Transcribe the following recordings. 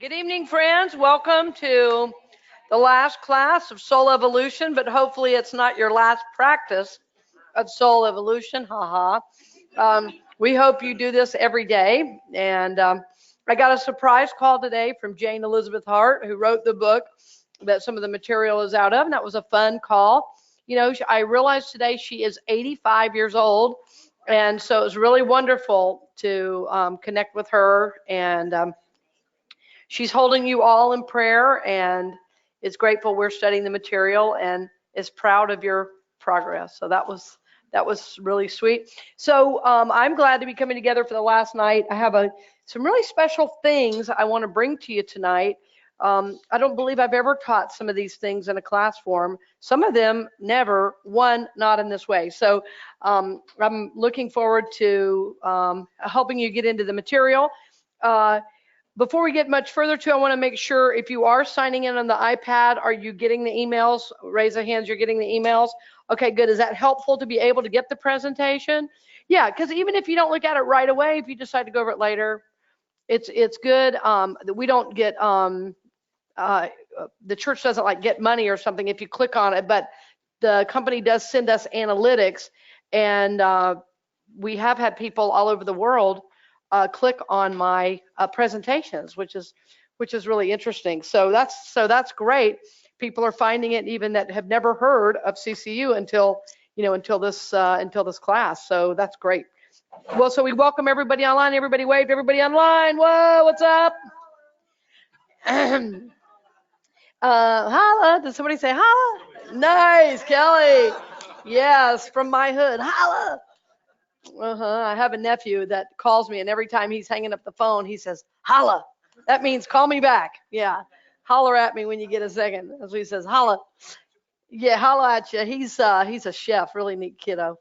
Good evening, friends. Welcome to the last class of Soul Evolution, but hopefully it's not your last practice of Soul Evolution. Haha. We hope you do this every day. And I got a surprise call today from Jane Elizabeth Hart, who wrote the book that some of the material is out of, and that was a fun call. You know, I realized today she is 85 years old, and so it was really wonderful to connect with her and she's holding you all in prayer and is grateful we're studying the material and is proud of your progress. So that was really sweet. So I'm glad to be coming together for the last night. I have some really special things I want to bring to you tonight. I don't believe I've ever taught some of these things in a class form. Some of them never, one not in this way. So I'm looking forward to helping you get into the material. Before we get much further I want to make sure if you are signing in on the iPad, are you getting the emails? Raise a hands, you're getting the emails. Okay, good. Is that helpful to be able to get the presentation? Yeah, because even if you don't look at it right away, if you decide to go over it later, it's good. We don't get, the church doesn't like get money or something if you click on it, but the company does send us analytics, and we have had people all over the world click on my presentations, which is really interesting. So that's great. People are finding it even that have never heard of CCU until this class. So that's great. Well, so we welcome everybody online. Everybody wave. Everybody online. Whoa, what's up? Holla. Did somebody say holla? Nice, Kelly. Yes, from my hood. Holla. I have a nephew that calls me, and every time he's hanging up the phone, he says, holla. That means call me back. Yeah. Holler at me when you get a second. That's what he says, holla. Yeah, holla at you. He's a chef, really neat kiddo.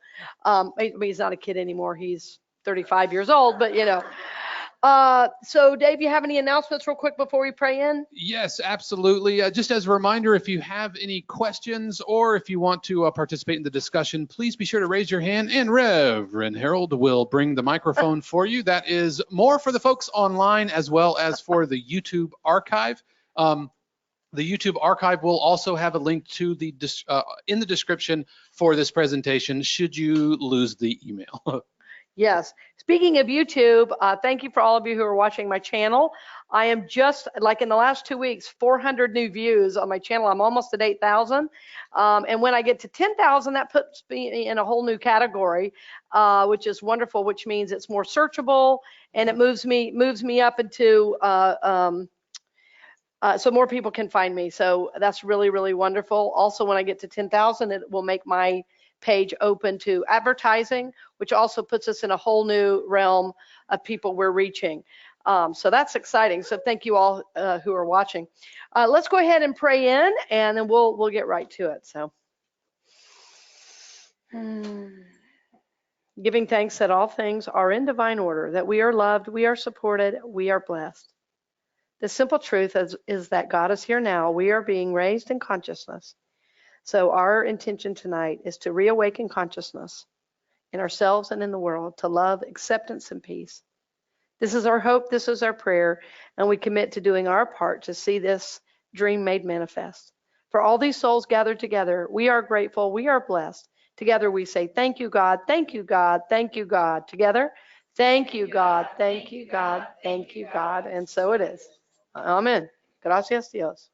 He's not a kid anymore. He's 35 years old, but you know. So Dave, you have any announcements real quick before we pray in? Yes, absolutely. Just as a reminder, if you have any questions or if you want to participate in the discussion, please be sure to raise your hand and Reverend Harold will bring the microphone for you. That is more for the folks online as well as for the YouTube archive. The YouTube archive will also have a link to the in the description for this presentation should you lose the email. Yes. Speaking of YouTube, thank you for all of you who are watching my channel. I am just, like in the last 2 weeks, 400 new views on my channel. I'm almost at 8,000. And when I get to 10,000, that puts me in a whole new category, which is wonderful, which means it's more searchable and it moves me up into, so more people can find me. So that's really, really wonderful. Also, when I get to 10,000, it will make my page open to advertising, which also puts us in a whole new realm of people we're reaching. So that's exciting. So thank you all who are watching. Let's go ahead and pray in, and then we'll get right to it. So giving thanks that all things are in divine order, that we are loved, we are supported, we are blessed. The simple truth is that God is here now. We are being raised in consciousness. So our intention tonight is to reawaken consciousness in ourselves and in the world, to love, acceptance, and peace. This is our hope, this is our prayer, and we commit to doing our part to see this dream made manifest. For all these souls gathered together, we are grateful, we are blessed. Together we say, thank you, God, thank you, God, thank you, God. Together, thank you, God, thank you, God, thank you, God. And so it is. Amen. Gracias, Dios.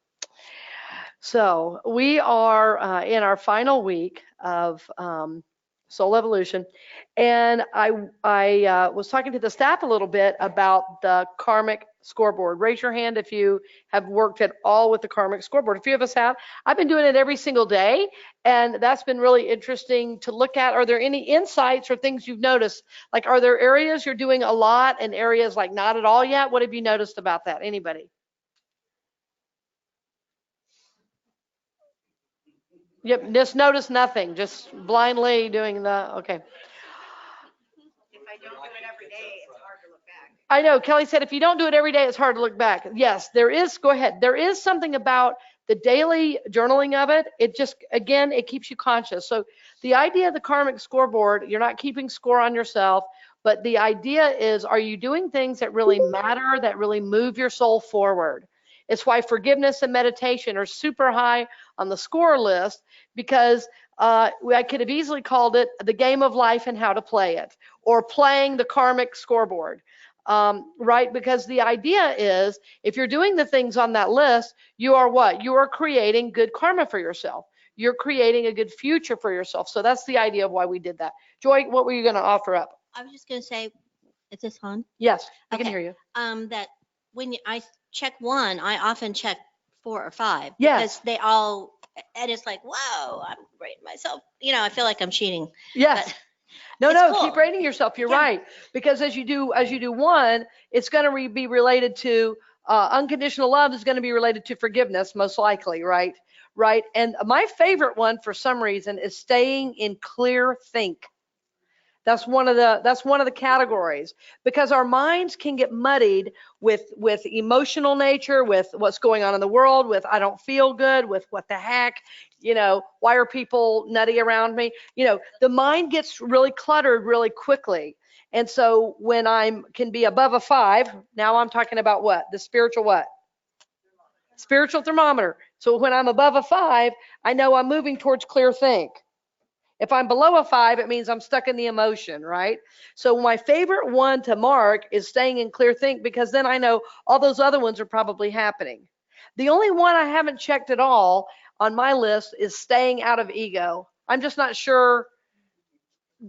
So we are in our final week of Soul Evolution, and I was talking to the staff a little bit about the karmic scoreboard. Raise your hand if you have worked at all with the karmic scoreboard. A few of us have. I've been doing it every single day, and that's been really interesting to look at. Are there any insights or things you've noticed? Like, are there areas you're doing a lot and areas like not at all yet? What have you noticed about that? Anybody? Yep, just notice nothing, just blindly doing okay. If I don't do it every day, it's hard to look back. I know, Kelly said if you don't do it every day, it's hard to look back. Yes, there is, go ahead. There is something about the daily journaling of it. It just, again, it keeps you conscious. So the idea of the karmic scoreboard, you're not keeping score on yourself, But the idea is, are you doing things that really matter, that really move your soul forward? It's why forgiveness and meditation are super high on the score list, because I could have easily called it the game of life and how to play it, or playing the karmic scoreboard. Right? Because the idea is, if you're doing the things on that list, you are what? You are creating good karma for yourself. You're creating a good future for yourself. So that's the idea of why we did that. Joy, what were you going to offer up? I was just going to say, is this on? Yes, I can Okay. hear you. That when I check one, I often check 4 or 5. Yes. Because they all, and it's like, whoa, I'm rating myself. I feel like I'm cheating. Yes. But No, it's no, cool. keep rating yourself. You're Yeah. right. Because as you do one, it's going to be related to unconditional love is going to be related to forgiveness, most likely, right? Right. And my favorite one for some reason is staying in clear think. That's one of the categories, because our minds can get muddied with emotional nature, with what's going on in the world, with I don't feel good, with what the heck, why are people nutty around me? The mind gets really cluttered really quickly. And so when can be above a 5, now I'm talking about what? The spiritual what? Spiritual thermometer. So when I'm above a 5, I know I'm moving towards clear think. If I'm below a 5, it means I'm stuck in the emotion, right? So my favorite one to mark is staying in clear think, because then I know all those other ones are probably happening. The only one I haven't checked at all on my list is staying out of ego. I'm just not sure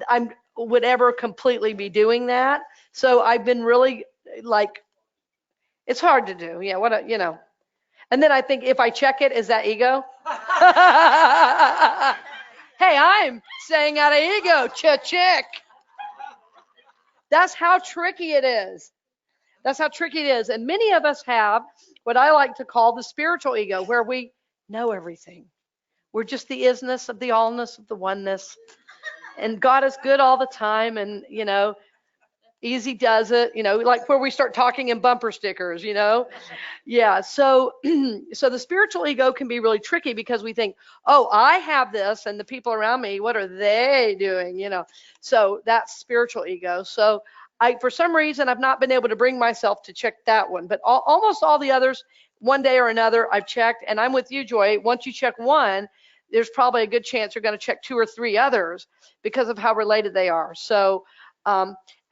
I would ever completely be doing that. So I've been really it's hard to do. Yeah, And then I think if I check it, is that ego? Hey, I'm staying out of ego. Check. That's how tricky it is. And many of us have what I like to call the spiritual ego, where we know everything. We're just the isness of the allness of the oneness. And God is good all the time. And, easy does it, like where we start talking in bumper stickers, Yeah. So the spiritual ego can be really tricky, because we think, oh, I have this, and the people around me, what are they doing? So that's spiritual ego. So for some reason, I've not been able to bring myself to check that one, but almost all the others, one day or another, I've checked. And I'm with you, Joy. Once you check one, there's probably a good chance you're going to check 2 or 3 others, because of how related they are. So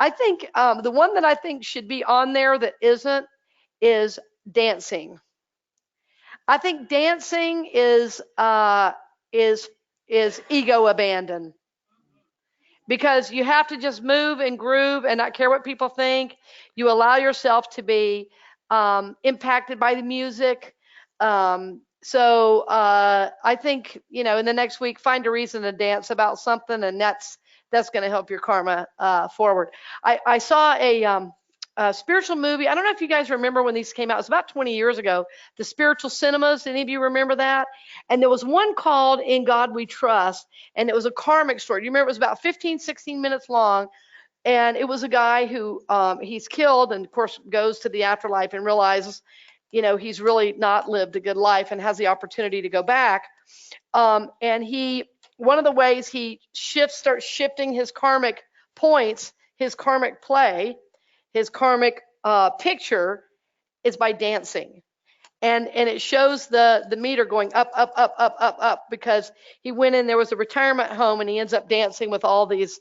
I think the one that I think should be on there that isn't is dancing. I think dancing is ego abandon, because you have to just move and groove and not care what people think. You allow yourself to be impacted by the music. So I think, in the next week, find a reason to dance about something, and that's going to help your karma forward. I saw a spiritual movie. I don't know if you guys remember when these came out. It was about 20 years ago. The Spiritual Cinemas. Any of you remember that? And there was one called In God We Trust, and it was a karmic story. Do you remember? It was about 15, 16 minutes long. And it was a guy who he's killed, and of course goes to the afterlife and realizes, he's really not lived a good life, and has the opportunity to go back. And one of the ways he starts shifting his karmic points, his karmic play, his karmic picture, is by dancing. And it shows the meter going up, because he went in, there was a retirement home, and he ends up dancing with all these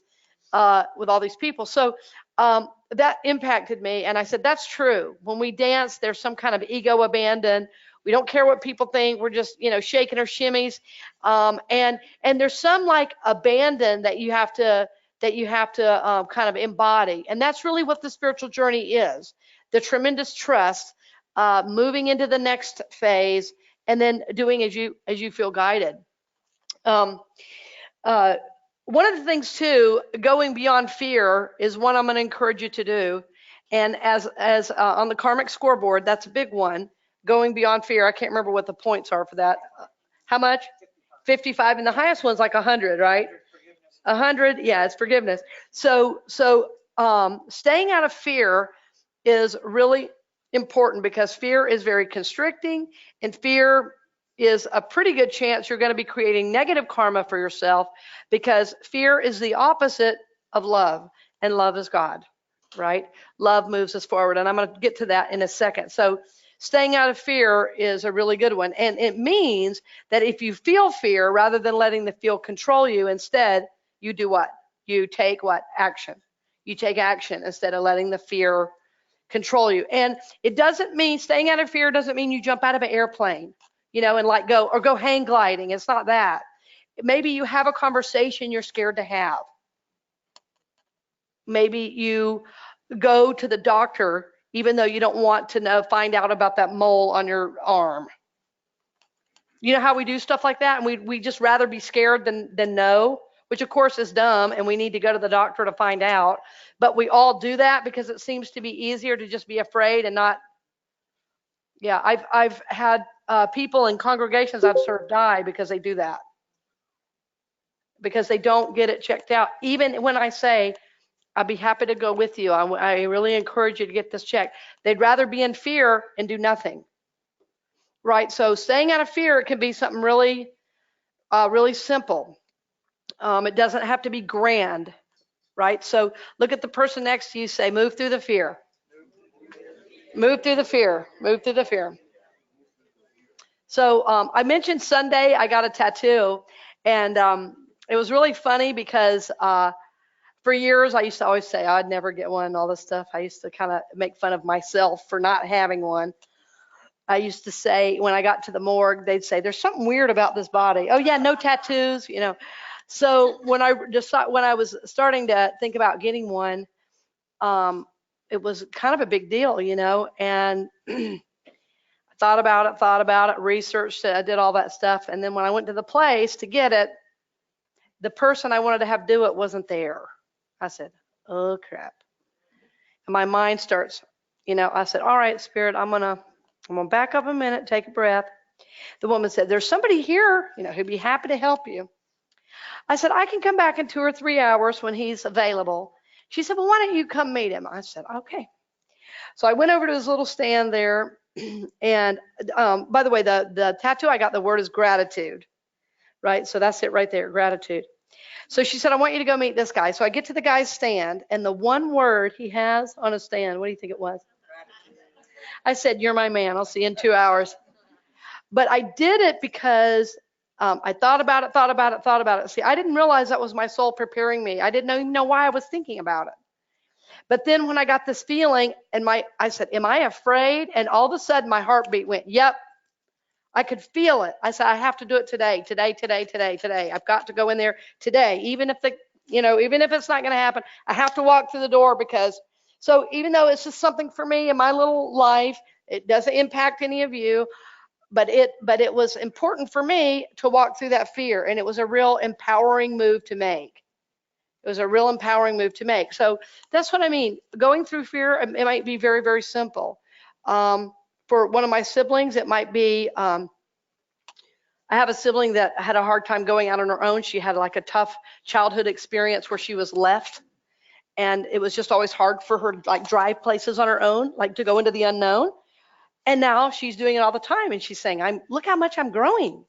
people. So that impacted me, and I said, that's true. When we dance, there's some kind of ego abandon. We don't care what people think. We're just, shaking our shimmies. And there's some abandon that you have to kind of embody. And that's really what the spiritual journey is. The tremendous trust, moving into the next phase, and then doing as you feel guided. One of the things too, going beyond fear, is one I'm going to encourage you to do. And as on the karmic scoreboard, that's a big one. Going beyond fear. I can't remember what the points are for that. How much? 55, and the highest one's 100, right? 100, yeah, it's forgiveness. So staying out of fear is really important, because fear is very constricting, and fear is a pretty good chance you're going to be creating negative karma for yourself, because fear is the opposite of love. and love is God, right? Love moves us forward. And I'm going to get to that in a second. So staying out of fear is a really good one. And it means that if you feel fear, rather than letting the feel control you, instead, you do what? You take what? Action. You take action instead of letting the fear control you. And it doesn't mean, staying out of fear doesn't mean you jump out of an airplane, and like go hang gliding. It's not that. Maybe you have a conversation you're scared to have. Maybe you go to the doctor even though you don't want to find out about that mole on your arm. You know how we do stuff like that, and we just rather be scared than know, which of course is dumb, and we need to go to the doctor to find out. But we all do that because it seems to be easier to just be afraid and not. Yeah, I've had people in congregations I've served die because they do that, because they don't get it checked out. Even when I say, I'd be happy to go with you, I really encourage you to get this checked. They'd rather be in fear and do nothing, right? So staying out of fear, it can be something really, really simple. It doesn't have to be grand, right? So look at the person next to you, say, move through the fear. Move through the fear. Move through the fear. So I mentioned Sunday I got a tattoo, and it was really funny because for years I used to always say I'd never get one and all this stuff. I used to kind of make fun of myself for not having one. I used to say, when I got to the morgue, they'd say, there's something weird about this body. Oh yeah, no tattoos, So when I was starting to think about getting one, it was kind of a big deal, and I thought about it, researched it, I did all that stuff. And then when I went to the place to get it, the person I wanted to have do it wasn't there. I said, oh crap. And my mind starts, I said, all right, Spirit, I'm gonna back up a minute, take a breath. The woman said, there's somebody here, who'd be happy to help you. I said, I can come back in 2 or 3 hours when he's available. She said, well, why don't you come meet him? I said, okay. So I went over to his little stand there. And by the way, the tattoo I got, the word is gratitude, right? So that's it right there, gratitude. So she said, I want you to go meet this guy. So I get to the guy's stand, and the one word he has on his stand, what do you think it was? I said, you're my man. I'll see you in 2 hours. But I did it because I thought about it. See, I didn't realize that was my soul preparing me. I didn't even know why I was thinking about it. But then when I got this feeling, and I said, am I afraid? And all of a sudden my heartbeat went, yep. I could feel it. I said, I have to do it today. I've got to go in there today, even if it's not going to happen. I have to walk through the door because, so even though it's just something for me in my little life, it doesn't impact any of you, but it was important for me to walk through that fear, and it was a real empowering move to make. So that's what I mean. Going through fear, it might be very, very simple. For one of my siblings, it might be, I have a sibling that had a hard time going out on her own. She had like a tough childhood experience where she was left, and it was just always hard for her to like drive places on her own, like to go into the unknown. And now she's doing it all the time, and she's saying, look how much I'm growing.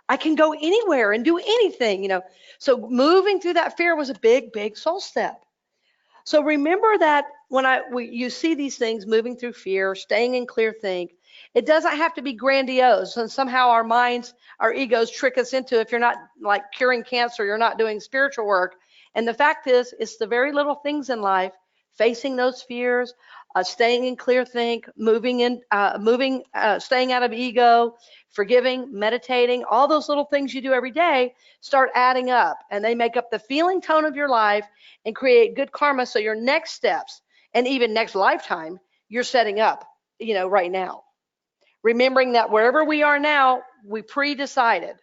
I can go anywhere and do anything, So moving through that fear was a big, big soul step. So remember that when you see these things, moving through fear, staying in clear think, it doesn't have to be grandiose, and somehow our minds, our egos trick us into, if you're not like curing cancer, you're not doing spiritual work. And the fact is, it's the very little things in life, facing those fears, staying in clear think, staying out of ego, forgiving, meditating, all those little things you do every day start adding up, and they make up the feeling tone of your life and create good karma. So your next steps and even next lifetime, you're setting up, right now. Remembering that wherever we are now, we pre-decided.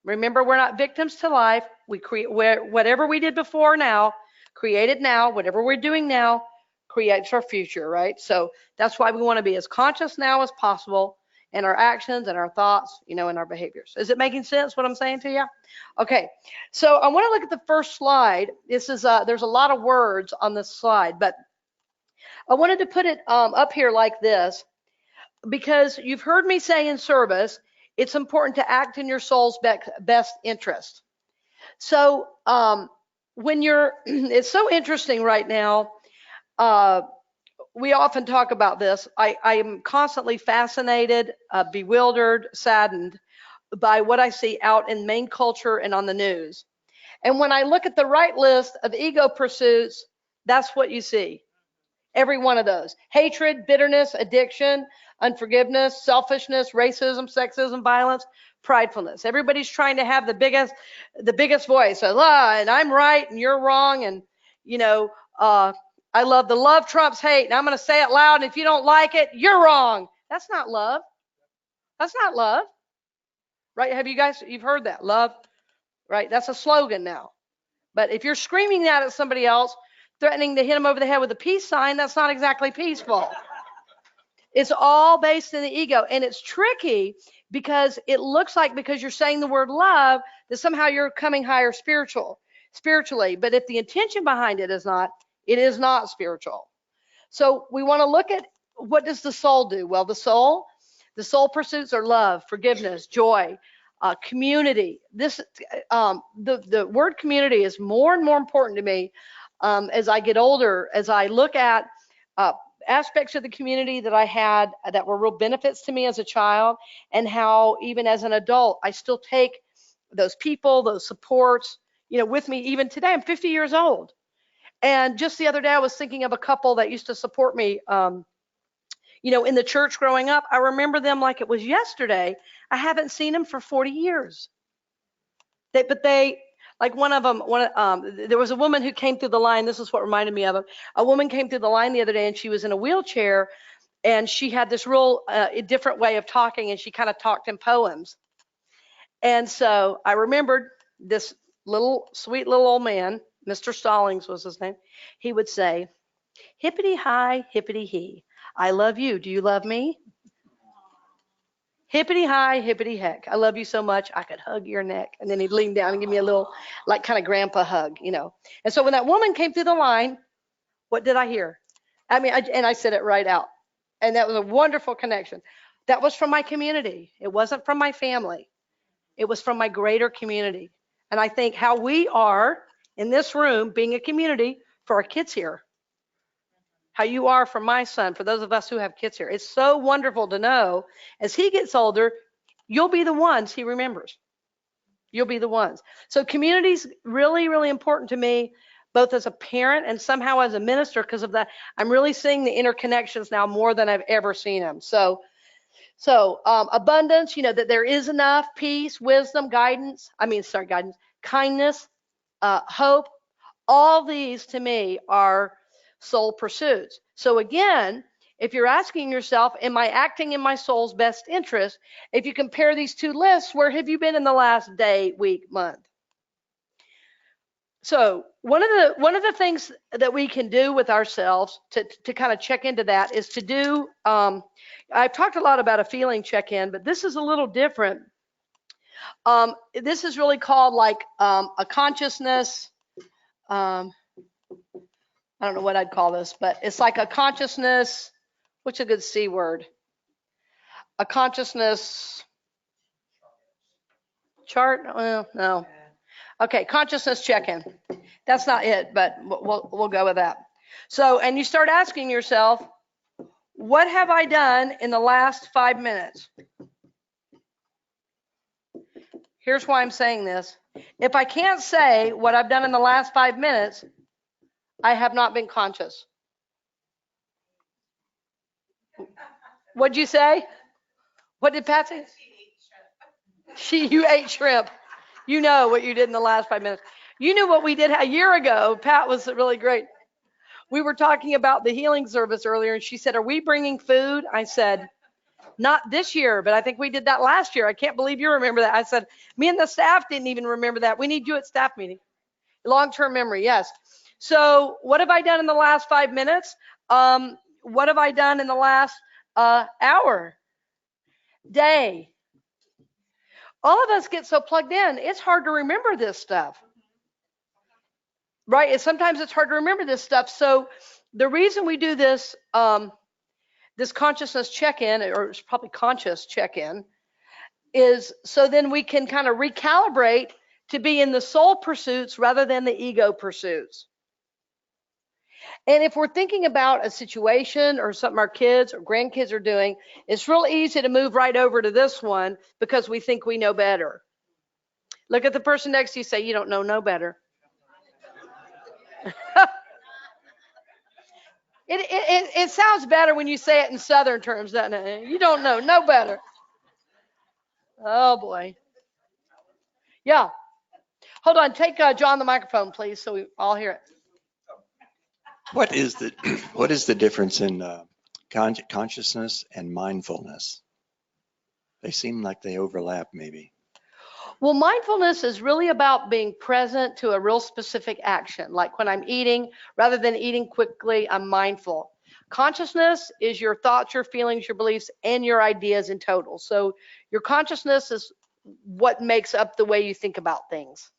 Remember, we're not victims to life. We create whatever we did before now, create it now. Whatever we're doing now creates our future, right? So that's why we want to be as conscious now as possible in our actions and our thoughts, in our behaviors. Is it making sense what I'm saying to you? Okay, so I want to look at the first slide. This is there's a lot of words on this slide, but I wanted to put it up here like this because you've heard me say in service, it's important to act in your soul's best interest. So when you're, it's so interesting right now. We often talk about this. I am constantly fascinated, bewildered, saddened by what I see out in main culture and on the news. And when I look at the right list of ego pursuits, that's what you see. Every one of those: hatred, bitterness, addiction, unforgiveness, selfishness, racism, sexism, violence, pridefulness. Everybody's trying to have the biggest voice. And I'm right and you're wrong. And, you know, I love the love trumps hate. And I'm going to say it loud. And if you don't like it, you're wrong. That's not love. That's not love. Right? You've heard that? Love, right? That's a slogan now. But if you're screaming that at somebody else, threatening to hit them over the head with a peace sign, that's not exactly peaceful. It's all based in the ego. And it's tricky because it looks like, because you're saying the word love, that somehow you're coming higher spiritually. But if the intention behind it is not spiritual. So we want to look at, what does the soul do? Well, the soul pursuits are love, forgiveness, joy, community. The word community is more and more important to me as I get older, as I look at aspects of the community that I had that were real benefits to me as a child, and how even as an adult, I still take those people, those supports, with me even today. I'm 50 years old. And just the other day, I was thinking of a couple that used to support me, in the church growing up. I remember them like it was yesterday. I haven't seen them for 40 years. Like one of them, there was a woman who came through the line. This is what reminded me of it. A woman came through the line the other day, and she was in a wheelchair, and she had this real different way of talking, and she kind of talked in poems. And so I remembered this sweet little old man, Mr. Stallings was his name. He would say, "Hippity hi, hippity he. I love you. Do you love me? Hippity hi, hippity heck. I love you so much I could hug your neck." And then he'd lean down and give me a little, like, kind of grandpa hug, And so when that woman came through the line, what did I hear? I said it right out. And that was a wonderful connection. That was from my community. It wasn't from my family. It was from my greater community. And I think how we are in this room, being a community for our kids here, how you are for my son, for those of us who have kids here. It's so wonderful to know as he gets older, you'll be the ones he remembers. You'll be the ones. So community's really, really important to me, both as a parent and somehow as a minister, because of that. I'm really seeing the interconnections now more than I've ever seen them. So abundance, that there is enough, peace, wisdom, kindness, hope. All these to me are soul pursuits. So again, if you're asking yourself, am I acting in my soul's best interest? If you compare these two lists, where have you been in the last day, week, month? So one of the things that we can do with ourselves to kind of check into that is to do, I've talked a lot about a feeling check-in, but this is a little different. This is really called like a consciousness, I don't know what I'd call this, but it's like a consciousness, what's a good C word? A consciousness chart? Well, no. Okay, consciousness check-in. That's not it, but we'll go with that. So, and you start asking yourself, what have I done in the last 5 minutes? Here's why I'm saying this. If I can't say what I've done in the last 5 minutes, I have not been conscious. What'd you say? What did Pat say? You ate shrimp. You know what you did in the last 5 minutes. You knew what we did a year ago. Pat was really great. We were talking about the healing service earlier, and she said, "Are we bringing food?" I said, "Not this year, but I think we did that last year. I can't believe you remember that." I said, "Me and the staff didn't even remember that. We need you at staff meeting." Long-term memory, yes. So what have I done in the last 5 minutes? What have I done in the last hour, day? All of us get so plugged in, it's hard to remember this stuff, right? Sometimes it's hard to remember this stuff. So the reason we do this, this consciousness check-in, or it's probably conscious check-in, is so then we can kind of recalibrate to be in the soul pursuits rather than the ego pursuits. And if we're thinking about a situation or something our kids or grandkids are doing, it's real easy to move right over to this one because we think we know better. Look at the person next to you, say, you don't know no better. It sounds better when you say it in Southern terms, doesn't it? You don't know no better. Oh boy. Yeah. Hold on, take John the microphone, please, so we all hear it. What is the difference in consciousness and mindfulness? They seem like they overlap, maybe. Well, mindfulness is really about being present to a real specific action. Like when I'm eating, rather than eating quickly, I'm mindful. Consciousness is your thoughts, your feelings, your beliefs, and your ideas in total. So your consciousness is what makes up the way you think about things,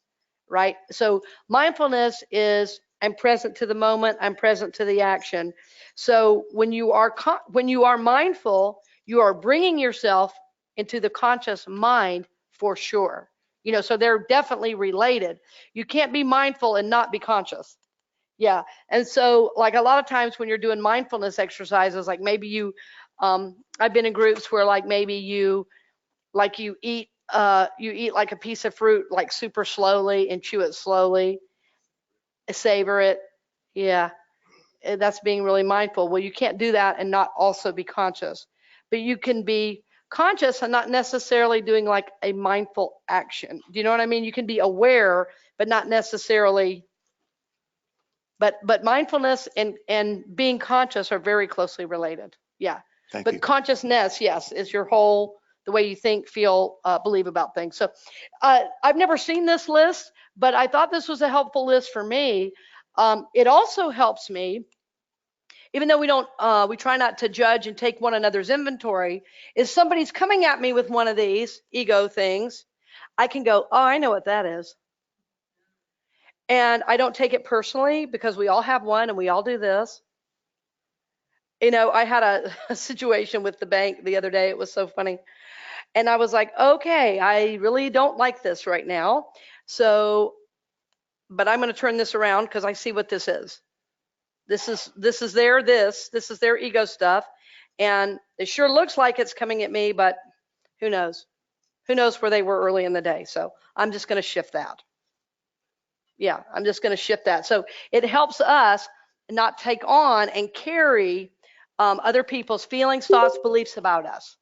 right? So mindfulness is I'm present to the moment, I'm present to the action. So when you are mindful, you are bringing yourself into the conscious mind for sure. You know, so they're definitely related. You can't be mindful and not be conscious. Yeah. And so like a lot of times when you're doing mindfulness exercises, like maybe you, I've been in groups where like maybe you eat like a piece of fruit, like super slowly and chew it slowly, savor it. Yeah. That's being really mindful. Well, you can't do that and not also be conscious, but you can be conscious and not necessarily doing like a mindful action. Do you know what I mean? You can be aware, but not necessarily. But mindfulness and being conscious are very closely related. Yeah. Thank But you. consciousness, yes, is your whole, the way you think, feel, believe about things. So I've never seen this list, but I thought this was a helpful list for me. It also helps me, even though we try not to judge and take one another's inventory, if somebody's coming at me with one of these ego things, I can go, oh, I know what that is. And I don't take it personally because we all have one and we all do this. You know, I had a situation with the bank the other day. It was so funny. And I was like, okay, I really don't like this right now. So, but I'm going to turn this around because I see what this is. This is their ego stuff. And it sure looks like it's coming at me, but who knows? Who knows where they were early in the day? So I'm just going to shift that. Yeah, I'm just going to shift that. So it helps us not take on and carry other people's feelings, thoughts, beliefs about us.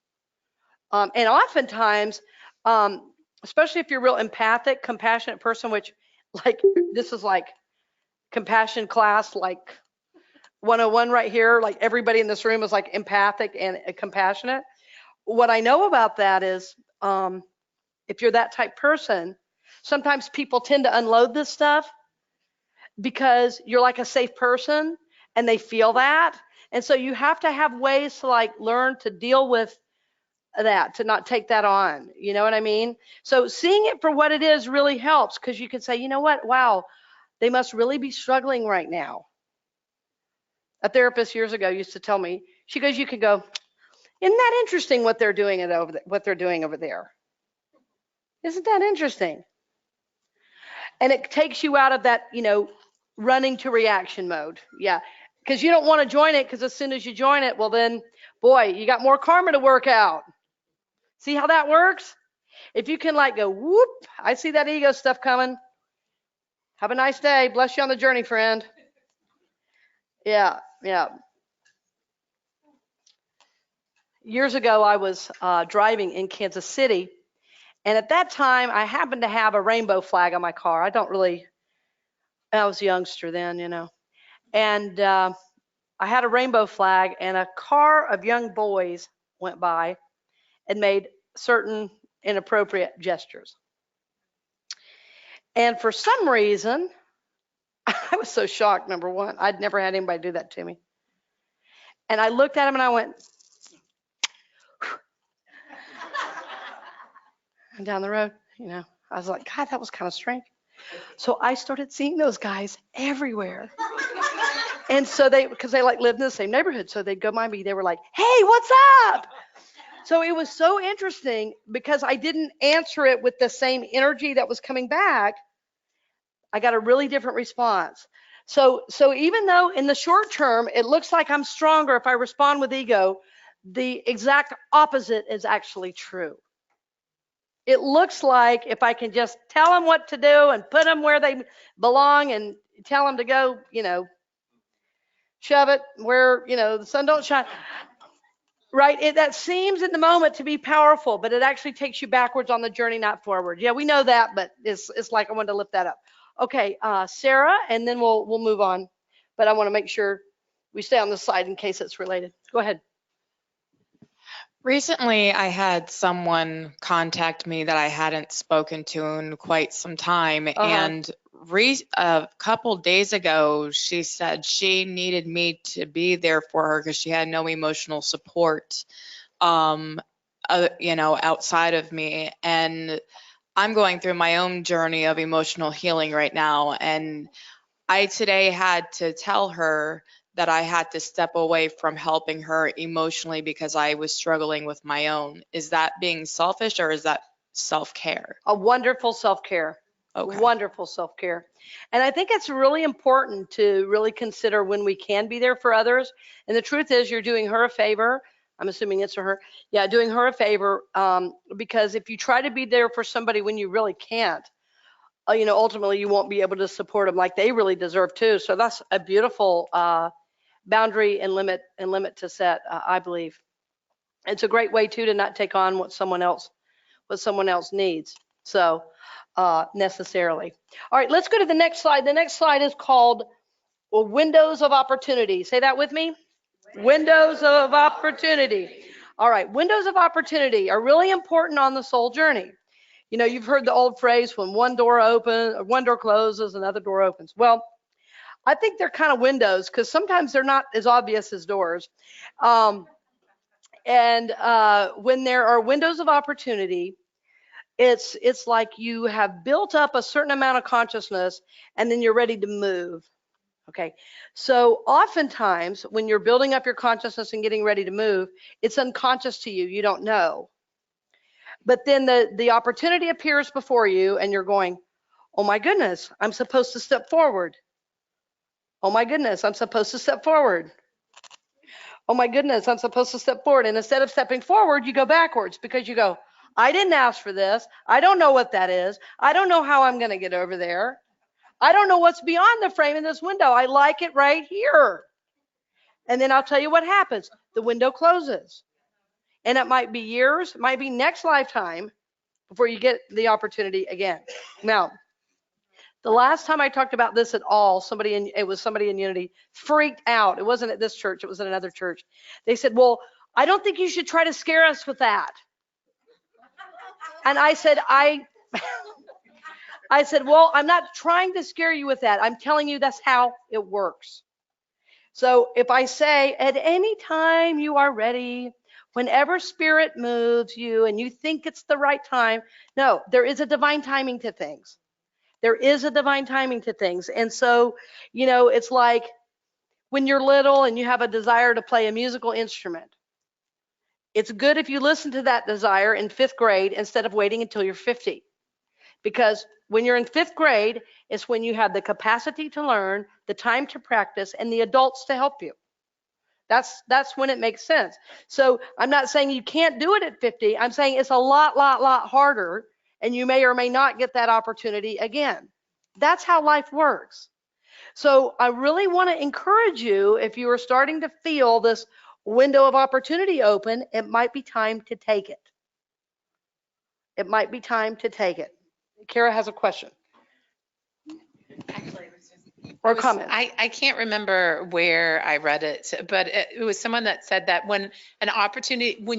And oftentimes, especially if you're a real empathic, compassionate person, which like this is like compassion class, like 101 right here, like everybody in this room is like empathic and compassionate. What I know about that is if you're that type person, sometimes people tend to unload this stuff because you're like a safe person and they feel that. And so you have to have ways to like learn to deal with that, to not take that on. You know what I mean? So seeing it for what it is really helps because you can say, you know what? Wow, they must really be struggling right now. A therapist years ago used to tell me, she goes, you can go, isn't that interesting what they're doing over there? Isn't that interesting? And it takes you out of that, you know, running to reaction mode. Yeah. Because you don't want to join it because as soon as you join it, well then, boy, you got more karma to work out. See how that works? If you can like go, whoop, I see that ego stuff coming. Have a nice day. Bless you on the journey, friend. Yeah, yeah. Years ago, I was driving in Kansas City. And at that time, I happened to have a rainbow flag on my car. I was a youngster then, you know. And I had a rainbow flag and a car of young boys went by and made certain inappropriate gestures. And for some reason, I was so shocked, number one. I'd never had anybody do that to me. And I looked at him and I went, and down the road, you know, I was like, God, that was kind of strange. So I started seeing those guys everywhere. And so because they like lived in the same neighborhood, so they'd go by me. They were like, hey, what's up? So it was so interesting because I didn't answer it with the same energy that was coming back. I got a really different response. So even though in the short term, it looks like I'm stronger if I respond with ego, the exact opposite is actually true. It looks like if I can just tell them what to do and put them where they belong and tell them to go, shove it where, the sun don't shine. Right? That seems in the moment to be powerful, but it actually takes you backwards on the journey, not forward. Yeah, we know that, but it's like I wanted to lift that up. Okay, Sarah, and then we'll move on. But I want to make sure we stay on the slide in case it's related. Go ahead. Recently, I had someone contact me that I hadn't spoken to in quite some time. And a couple days ago, she said she needed me to be there for her because she had no emotional support, outside of me. And I'm going through my own journey of emotional healing right now. And I today had to tell her that I had to step away from helping her emotionally because I was struggling with my own. Is that being selfish or is that self-care? A wonderful self-care. Okay. Wonderful self-care. And I think it's really important to really consider when we can be there for others. And the truth is you're doing her a favor. I'm assuming it's her. Yeah, doing her a favor because if you try to be there for somebody when you really can't, ultimately you won't be able to support them like they really deserve to. So that's a beautiful boundary and limit to set, I believe. It's a great way too to not take on what someone else needs. So necessarily. All right, let's go to the next slide. The next slide is called windows of opportunity. Say that with me. Windows of opportunity. All right, windows of opportunity are really important on the soul journey. You've heard the old phrase, when one door closes, another door opens. Well, I think they're kind of windows because sometimes they're not as obvious as doors. And when there are windows of opportunity, it's like you have built up a certain amount of consciousness and then you're ready to move. Okay, so oftentimes when you're building up your consciousness and getting ready to move, it's unconscious to you. You don't know. But then the opportunity appears before you and you're going, oh my goodness, I'm supposed to step forward. Oh my goodness, I'm supposed to step forward. Oh my goodness, I'm supposed to step forward. And instead of stepping forward, you go backwards because you go, I didn't ask for this. I don't know what that is. I don't know how I'm going to get over there. I don't know what's beyond the frame in this window. I like it right here. And then I'll tell you what happens. The window closes. And it might be years, it might be next lifetime before you get the opportunity again. Now, the last time I talked about this at all, somebody in Unity freaked out. It wasn't at this church, it was at another church. They said, well, I don't think you should try to scare us with that. And I said, well, I'm not trying to scare you with that. I'm telling you that's how it works. So if I say, at any time you are ready, whenever spirit moves you and you think it's the right time, no, there is a divine timing to things. There is a divine timing to things. And so, it's like when you're little and you have a desire to play a musical instrument. It's good if you listen to that desire in 5th grade instead of waiting until you're 50. Because when you're in 5th grade, it's when you have the capacity to learn, the time to practice, and the adults to help you. That's when it makes sense. So I'm not saying you can't do it at 50. I'm saying it's a lot harder, and you may or may not get that opportunity again. That's how life works. So I really want to encourage you, if you are starting to feel this window of opportunity open, it might be time to take it. It might be time to take it. Kara has a question. Actually, or comment. I can't remember where I read it, but it was someone that said that when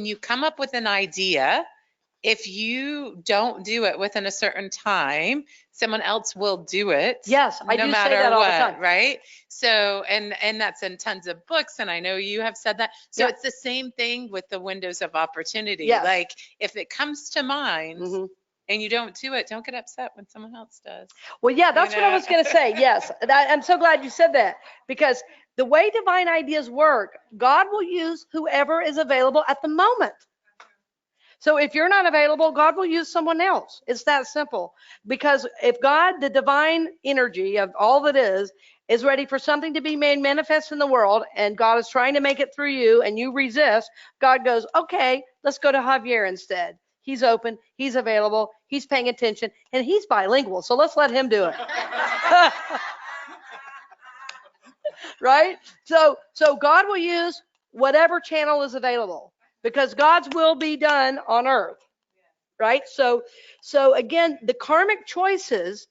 you come up with an idea, if you don't do it within a certain time, someone else will do it. Yes, I do say that all the time. Right? So, and that's in tons of books, and I know you have said that. So It's the same thing with the windows of opportunity. Yes. Like if it comes to mind, mm-hmm. and you don't do it, don't get upset when someone else does. Well, yeah, that's what I was going to say. Yes, I'm so glad you said that, because the way divine ideas work, God will use whoever is available at the moment. So if you're not available, God will use someone else. It's that simple. Because if God, the divine energy of all that is ready for something to be made manifest in the world, and God is trying to make it through you, and you resist, God goes, okay, let's go to Javier instead. He's open, he's available, he's paying attention, and he's bilingual. So let's let him do it. Right? So God will use whatever channel is available, because God's will be done on earth. Right? So again, the karmic choices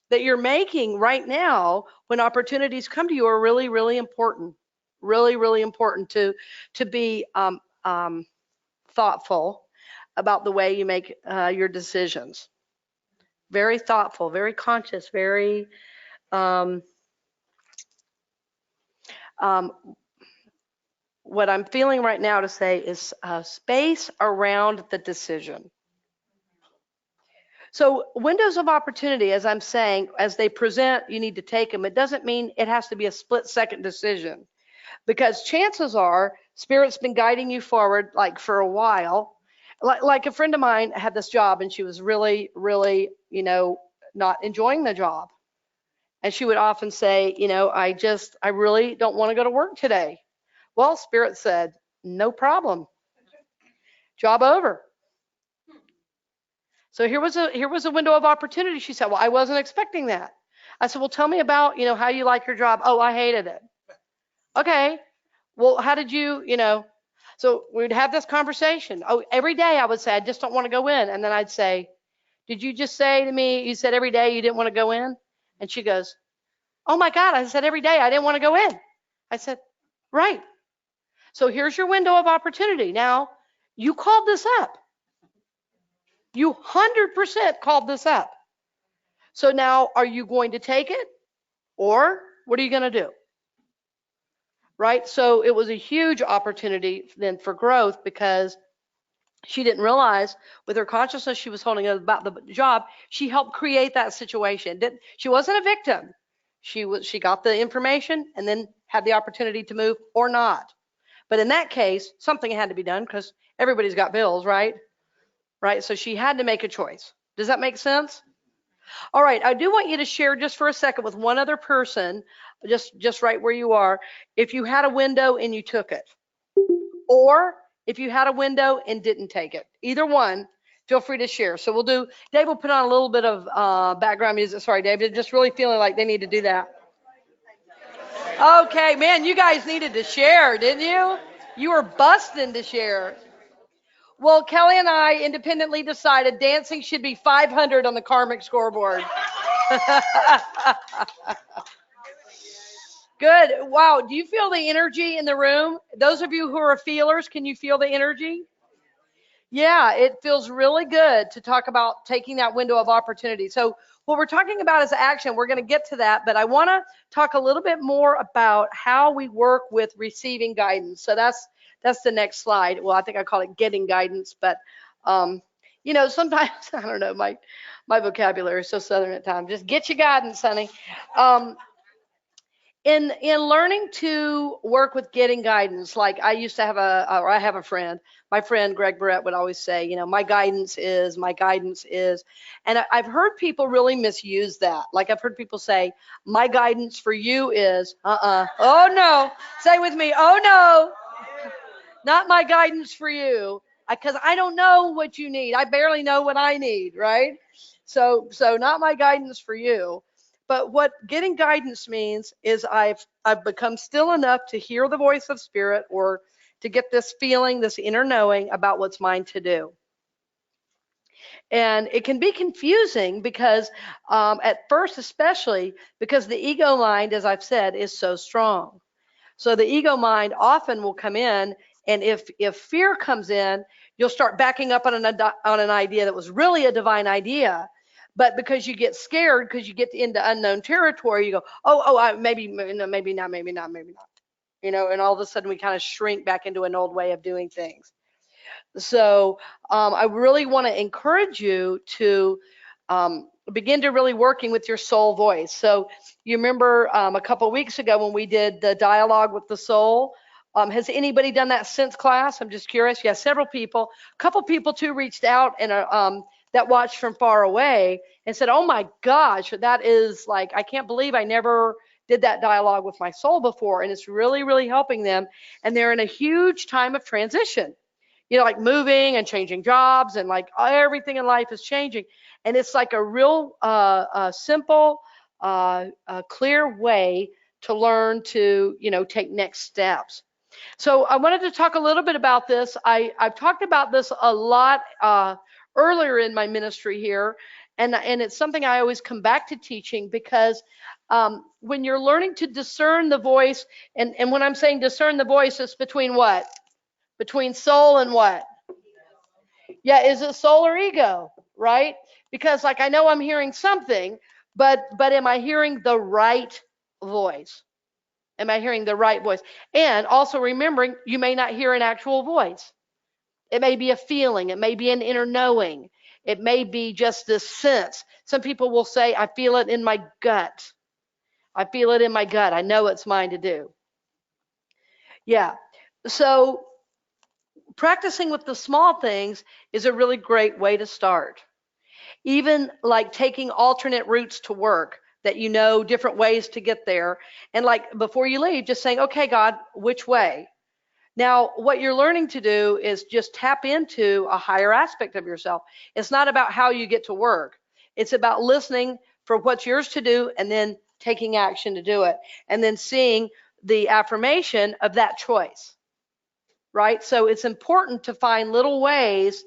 that you're making right now when opportunities come to you are really, really important. Really, really important to be thoughtful about the way you make your decisions. Very thoughtful, very conscious, very what I'm feeling right now to say is space around the decision. So windows of opportunity, as I'm saying, as they present, you need to take them. It doesn't mean it has to be a split-second decision, because chances are Spirit's been guiding you forward like for a while. Like a friend of mine had this job, and she was really, really, not enjoying the job. And she would often say, I really don't want to go to work today. Well, Spirit said, no problem. Job over. So here was a window of opportunity. She said, well, I wasn't expecting that. I said, well, tell me about, how you like your job. Oh, I hated it. Okay. Well, how did you, so we'd have this conversation. Oh, every day I would say, I just don't want to go in. And then I'd say, did you just say to me, you said every day you didn't want to go in? And she goes, oh my God, I said every day I didn't want to go in. I said, right. So here's your window of opportunity. Now, you called this up. You 100% called this up. So now, are you going to take it, or what are you going to do? Right? So it was a huge opportunity then for growth, because she didn't realize with her consciousness she was holding about the job, she helped create that situation. She wasn't a victim. She got the information and then had the opportunity to move or not. But in that case, something had to be done, because everybody's got bills, right? Right? So she had to make a choice. Does that make sense? All right. I do want you to share just for a second with one other person, just right where you are, if you had a window and you took it, or if you had a window and didn't take it. Either one, feel free to share. So Dave will put on a little bit of background music. Sorry, Dave, they're just really feeling like they need to do that. Okay, man, you guys needed to share, didn't you? You were busting to share. Well, Kelly and I independently decided dancing should be 500 on the karmic scoreboard. Good. Wow. Do you feel the energy in the room? Those of you who are feelers, can you feel the energy? Yeah, it feels really good to talk about taking that window of opportunity. So what we're talking about is action. We're going to get to that, but I want to talk a little bit more about how we work with receiving guidance. So that's the next slide. Well, I think I call it getting guidance, but sometimes I don't know, my vocabulary is so Southern at times. Just get your guidance, honey. In learning to work with getting guidance, like I used to have I have a friend, my friend Greg Barrett would always say, my guidance is, and I've heard people really misuse that. Like I've heard people say, my guidance for you is, oh no, say with me, oh no, not my guidance for you, because I don't know what you need. I barely know what I need, right? So not my guidance for you. But what getting guidance means is I've become still enough to hear the voice of Spirit, or to get this feeling, this inner knowing about what's mine to do. And it can be confusing because at first, especially because the ego mind, as I've said, is so strong. So the ego mind often will come in, and if fear comes in, you'll start backing up on an idea that was really a divine idea. But because you get scared, because you get into unknown territory, you go, maybe not. And all of a sudden we kind of shrink back into an old way of doing things. So I really want to encourage you to begin to really working with your soul voice. So you remember a couple of weeks ago when we did the dialogue with the soul, Has anybody done that since class? I'm just curious. Yeah, several people. A couple people too reached out and that watched from far away and said, "Oh my gosh, that is like, I can't believe I never did that dialogue with my soul before." And it's really, really helping them. And they're in a huge time of transition, like moving and changing jobs, and like everything in life is changing. And it's like a real simple, clear way to learn to, take next steps. So I wanted to talk a little bit about this. I've talked about this a lot earlier in my ministry here, and it's something I always come back to teaching, because when you're learning to discern the voice, and when I'm saying discern the voice, it's between what? Between soul and what? Yeah, is it soul or ego, right? Because like I know I'm hearing something, but am I hearing the right voice? Am I hearing the right voice? And also remembering, you may not hear an actual voice. It may be a feeling. It may be an inner knowing. It may be just this sense. Some people will say, I feel it in my gut. I feel it in my gut. I know it's mine to do. Yeah. So practicing with the small things is a really great way to start. Even like taking alternate routes to work, that different ways to get there. And like before you leave, just saying, okay, God, which way? Now, what you're learning to do is just tap into a higher aspect of yourself. It's not about how you get to work. It's about listening for what's yours to do and then taking action to do it. And then seeing the affirmation of that choice, right? So it's important to find little ways,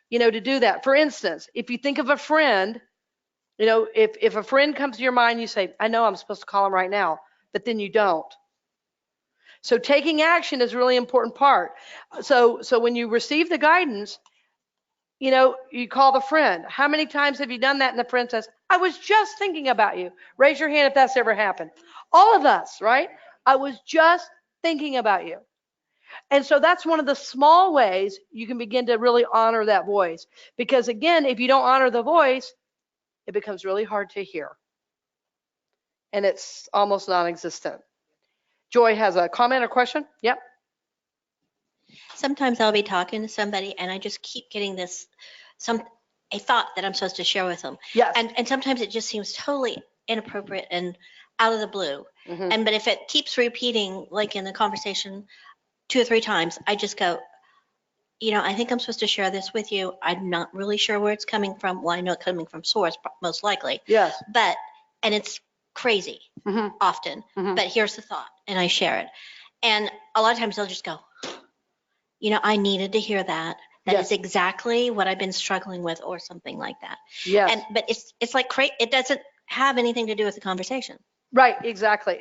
to do that. For instance, if you think of a friend, if a friend comes to your mind, you say, I know I'm supposed to call him right now, but then you don't. So taking action is a really important part. So when you receive the guidance, you call the friend. How many times have you done that? And the friend says, I was just thinking about you. Raise your hand if that's ever happened. All of us, right? I was just thinking about you. And so that's one of the small ways you can begin to really honor that voice. Because again, if you don't honor the voice, it becomes really hard to hear. And it's almost non-existent. Joy has a comment or question? Yep. Sometimes I'll be talking to somebody and I just keep getting a thought that I'm supposed to share with them. Yes. And sometimes it just seems totally inappropriate and out of the blue. Mm-hmm. But if it keeps repeating, like in the conversation 2 or 3 times, I just go, I think I'm supposed to share this with you. I'm not really sure where it's coming from. Well, I know it's coming from source, most likely. Yes. And it's crazy often, but here's the thought, and I share it. And a lot of times they'll just go, I needed to hear that. That is exactly what I've been struggling with, or something like that. Yes. But it's like it doesn't have anything to do with the conversation. Right. Exactly.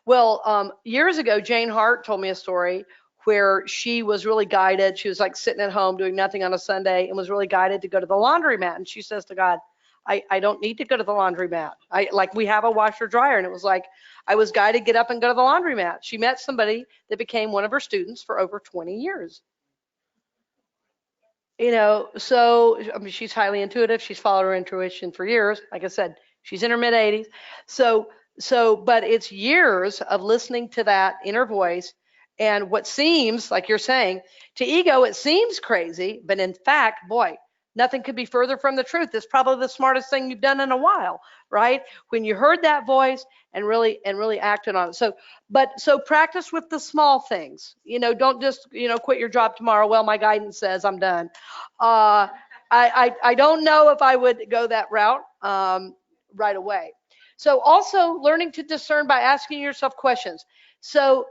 Well, years ago, Jane Hart told me a story where she was really guided. She was like sitting at home doing nothing on a Sunday and was really guided to go to the laundromat. And she says to God, I don't need to go to the laundromat. We have a washer dryer. And it was like, I was guided to get up and go to the laundromat. She met somebody that became one of her students for over 20 years. So she's highly intuitive. She's followed her intuition for years. Like I said, she's in her mid 80s. But it's years of listening to that inner voice. And what seems, like you're saying, to ego, it seems crazy, but in fact, boy, nothing could be further from the truth. It's probably the smartest thing you've done in a while, right? When you heard that voice and really acted on it. So practice with the small things. Don't just, quit your job tomorrow. Well, my guidance says I'm done. I don't know if I would go that route right away. So also learning to discern by asking yourself questions. So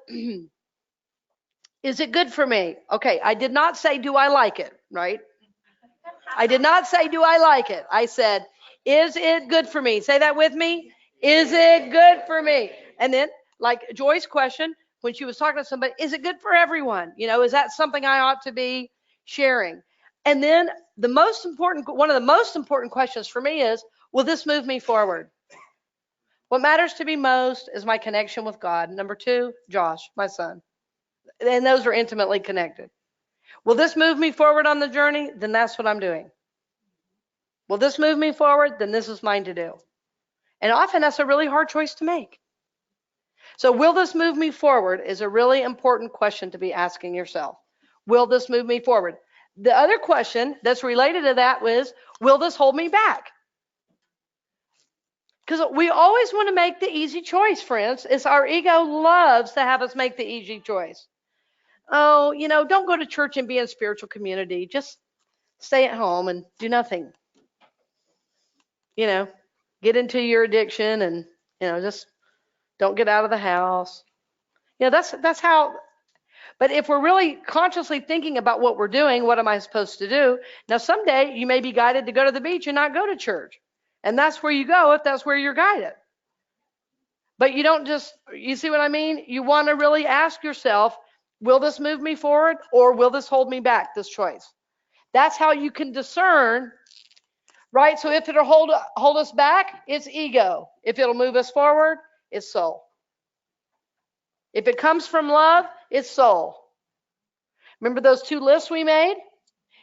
is it good for me? Okay, I did not say, do I like it, right? I did not say, do I like it? I said, is it good for me? Say that with me. Is it good for me? And then, like Joy's question, when she was talking to somebody, is it good for everyone? Is that something I ought to be sharing? And then one of the most important questions for me is, will this move me forward? What matters to me most is my connection with God. Number 2, Josh, my son. And those are intimately connected. Will this move me forward on the journey? Then that's what I'm doing. Will this move me forward? Then this is mine to do. And often that's a really hard choice to make. So will this move me forward is a really important question to be asking yourself. Will this move me forward? The other question that's related to that was, will this hold me back? Because we always want to make the easy choice, friends. It's our ego loves to have us make the easy choice. Oh, don't go to church and be in spiritual community. Just stay at home and do nothing. Get into your addiction and, just don't get out of the house. That's how. But if we're really consciously thinking about what we're doing, what am I supposed to do? Now, someday you may be guided to go to the beach and not go to church. And that's where you go if that's where you're guided. But you don't you see what I mean? You want to really ask yourself, will this move me forward or will this hold me back, this choice? That's how you can discern, right? So if it'll hold us back, it's ego. If it'll move us forward, it's soul. If it comes from love, it's soul. Remember those 2 lists we made?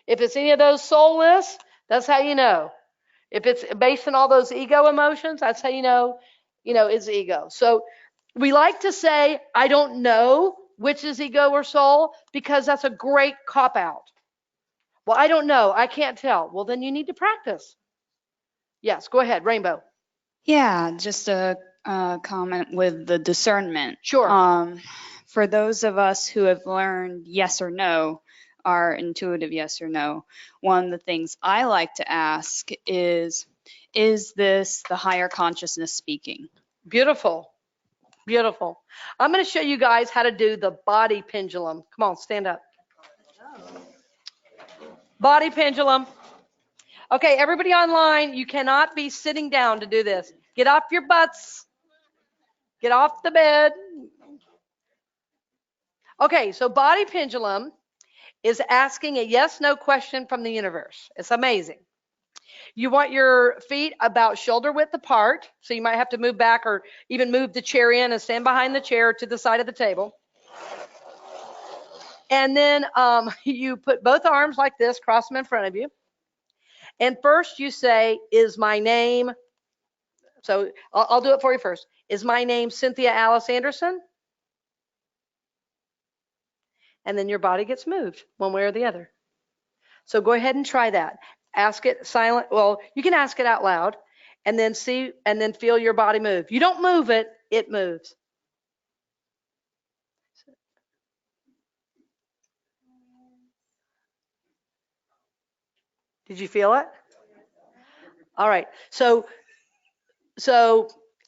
If it's any of those soul lists, that's how you know. If it's based on all those ego emotions, that's how you know, it's ego. So we like to say, I don't know which is ego or soul, because that's a great cop-out. Well, I don't know. I can't tell. Well, then you need to practice. Yes, go ahead, Rainbow. Yeah, just a comment with the discernment. Sure. For those of us who have learned yes or no, our intuitive yes or no, one of the things I like to ask is this the higher consciousness speaking? Beautiful. Beautiful. I'm going to show you guys how to do the body pendulum. Come on, stand up. Body pendulum. Okay, everybody online, you cannot be sitting down to do this. Get off your butts. Get off the bed. Okay, so body pendulum is asking a yes/no question from the universe. It's amazing. You want your feet about shoulder width apart, so you might have to move back or even move the chair in and stand behind the chair to the side of the table. And then you put both arms like this, cross them in front of you. And first you say, is my name, so I'll do it for you first. Is my name Cynthia Alice Anderson? And then your body gets moved one way or the other. So go ahead and try that. Ask it silent. Well, you can ask it out loud and then see and then feel your body move. You don't move it, it moves. Did you feel it? All right. So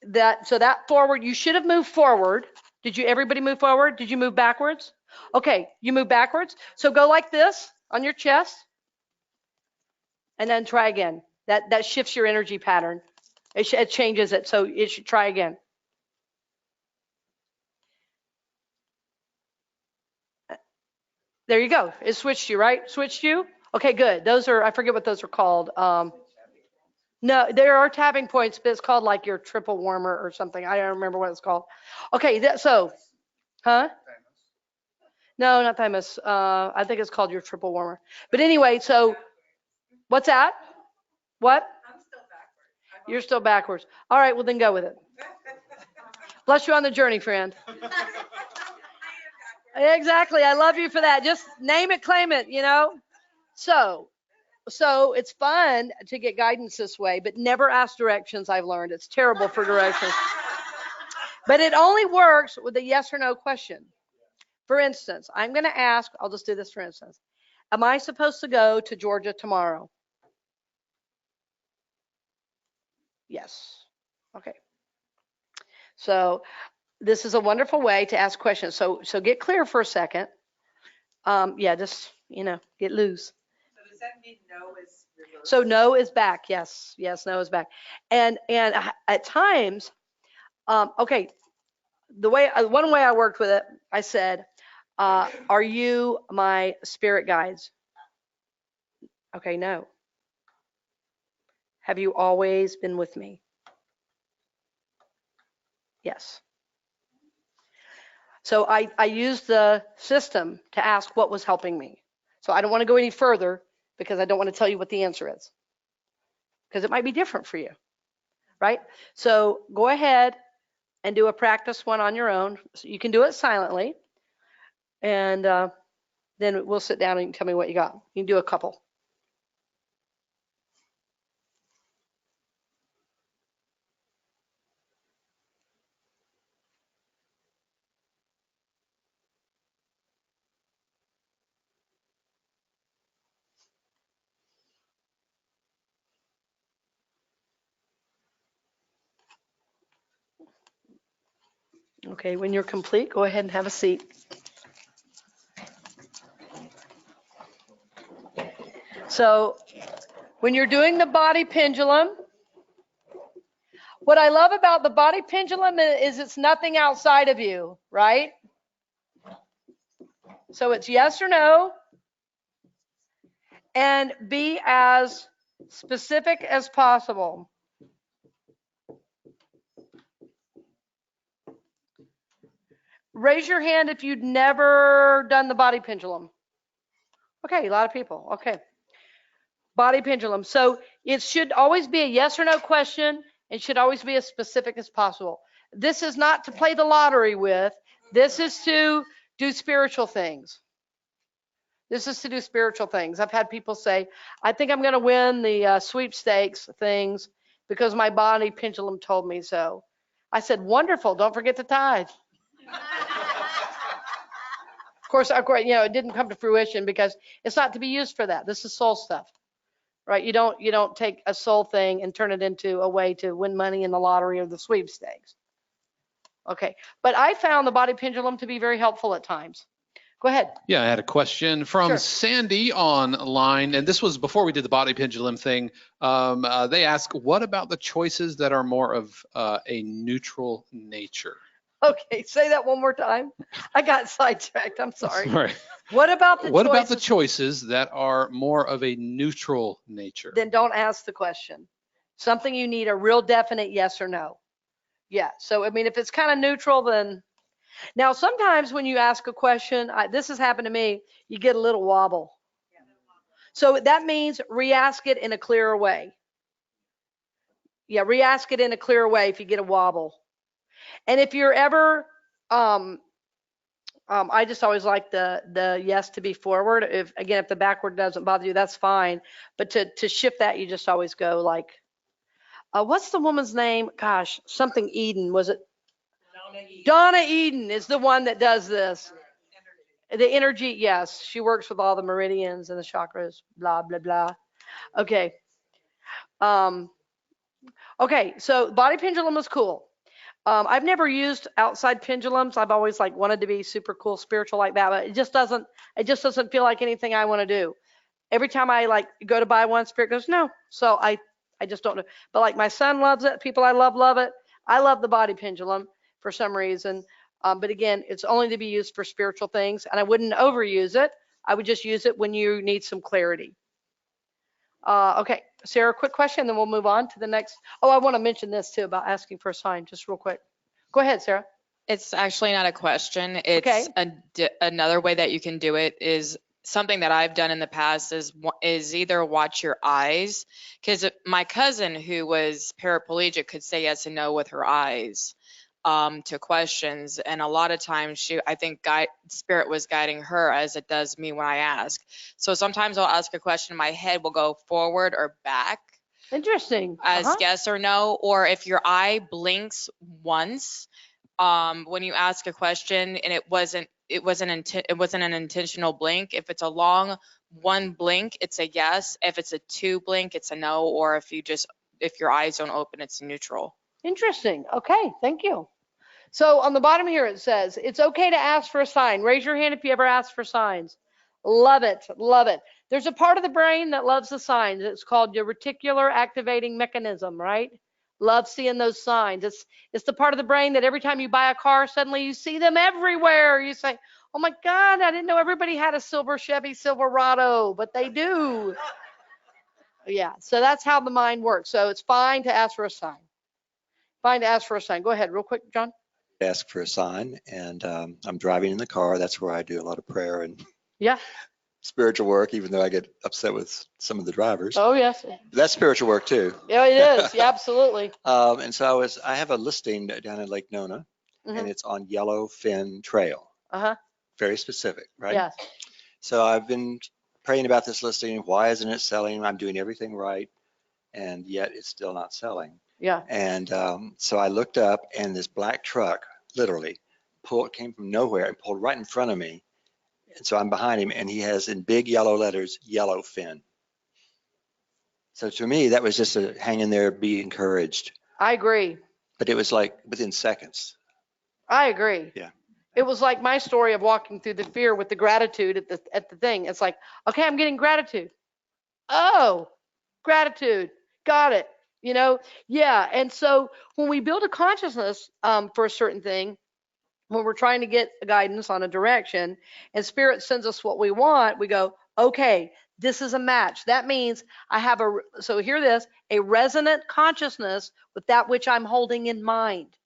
that forward, you should have moved forward. Did everybody move forward? Did you move backwards? Okay, you move backwards. So go like this on your chest and then try again. That shifts your energy pattern. It changes it, so it should try again. There you go. It switched you, right? Switched you? Okay, good. Those are, I forget what those are called. No, there are tapping points, but it's called like your triple warmer or something. I don't remember what it's called. Okay, huh? No, not thymus. I think it's called your triple warmer. But anyway, so what's that? What? I'm still backwards. You're still backwards. All right, well then go with it. Bless you on the journey, friend. Exactly. I love you for that. Just name it, claim it, So it's fun to get guidance this way, but never ask directions, I've learned. It's terrible for directions. But it only works with a yes or no question. For instance, I'm going to ask, I'll just do this for instance. Am I supposed to go to Georgia tomorrow? Yes. Okay. So this is a wonderful way to ask questions. So get clear for a second. Yeah, just, get loose. So does that mean no is reversed? So no is back. Yes, no is back. And at times, okay, one way I worked with it, I said, are you my spirit guides? Okay, no. Have you always been with me? Yes. So I used the system to ask what was helping me. So I don't want to go any further because I don't want to tell you what the answer is, because it might be different for you, right? So go ahead and do a practice one on your own. So you can do it silently. And then we'll sit down and you can tell me what you got. You can do a couple. Okay, when you're complete, go ahead and have a seat. So when you're doing the body pendulum, what I love about the body pendulum is it's nothing outside of you, right? So it's yes or no, and be as specific as possible. Raise your hand if you'd never done the body pendulum. Okay, a lot of people. Okay. Body pendulum. So it should always be a yes or no question. It should always be as specific as possible. This is not to play the lottery with. This is to do spiritual things. This is to do spiritual things. I've had people say, I think I'm going to win the sweepstakes things because my body pendulum told me so. I said, wonderful. Don't forget to tithe. Of course, you know, it didn't come to fruition because it's not to be used for that. This is soul stuff, right? You don't take a soul thing and turn it into a way to win money in the lottery or the sweepstakes. Okay, but I found the body pendulum to be very helpful at times. Go ahead. Yeah, I had a question from Sure. Sandy online, and this was before we did the body pendulum thing. They ask, what about the choices that are more of a neutral nature? Okay, say that one more time. I got sidetracked. I'm sorry. Sorry. What about the What choices? about the choices that are more of a neutral nature? Then don't ask the question. Something you need a real definite yes or no. Yeah. So, I mean, if it's kind of neutral, then now sometimes when you ask a question, this has happened to me, you get a little wobble. So that means re-ask it in a clearer way. Yeah, re-ask it in a clearer way if you get a wobble. And if you're ever, I just always like the yes to be forward. If the backward doesn't bother you, that's fine. But to shift that, you just always go like, what's the woman's name? Gosh, something Eden. Was it? Donna Eden is the one that does this. The energy, yes. She works with all the meridians and the chakras, blah, blah, blah. Okay. Okay, so body pendulum is cool. I've never used outside pendulums. I've always like wanted to be super cool, spiritual like that, but it just doesn't feel like anything I want to do. Every time I like go to buy one, Spirit goes, no. So I just don't know. But like my son loves it. People I love it. I love the body pendulum for some reason. But again, it's only to be used for spiritual things, and I wouldn't overuse it. I would just use it when you need some clarity. Okay, Sarah, quick question, then we'll move on to the next. Oh, I want to mention this too about asking for a sign, just real quick. Go ahead, Sarah. It's actually not a question. It's another way that you can do it is something that I've done in the past is either watch your eyes, because my cousin who was paraplegic could say yes and no with her eyes to questions, and a lot of times I think Spirit was guiding her as it does me when I ask. So sometimes I'll ask a question, my head will go forward or back. Interesting. As yes or no, or if your eye blinks once when you ask a question and it wasn't an intentional blink. If it's a long one blink, it's a yes. If it's a two blink, it's a no. Or if your eyes don't open, it's neutral. Interesting. Okay, thank you. So on the bottom here it says, it's okay to ask for a sign. Raise your hand if you ever ask for signs. Love it, love it. There's a part of the brain that loves the signs. It's called your reticular activating mechanism, right? Love seeing those signs. It's the part of the brain that every time you buy a car, suddenly you see them everywhere. You say, oh my God, I didn't know everybody had a silver Chevy Silverado, but they do. Yeah, so that's how the mind works. So it's fine to ask for a sign. Fine to ask for a sign. Go ahead, real quick, John. Ask for a sign, and I'm driving in the car. That's where I do a lot of prayer. And yeah, spiritual work, even though I get upset with some of the drivers. Oh, yes. That's spiritual work too. Yeah, it is. Yeah, absolutely. And so I have a listing down in Lake Nona, and Mhm. it's on Yellowfin Trail. Uh-huh. Very specific, right? Yes. So I've been praying about this listing. Why isn't it selling? I'm doing everything right, and yet it's still not selling. Yeah. And so I looked up, and this black truck literally came from nowhere and pulled right in front of me. And so I'm behind him, and he has in big yellow letters, Yellowfin. So to me, that was just a hang in there, be encouraged. I agree. But it was like within seconds. I agree. Yeah. It was like my story of walking through the fear with the gratitude at the thing. It's like, okay, I'm getting gratitude. Oh, gratitude. Got it. You know, yeah. And so when we build a consciousness for a certain thing, when we're trying to get guidance on a direction and spirit sends us what we want, we go, okay, this is a match. That means I have so hear this, a resonant consciousness with that which I'm holding in mind.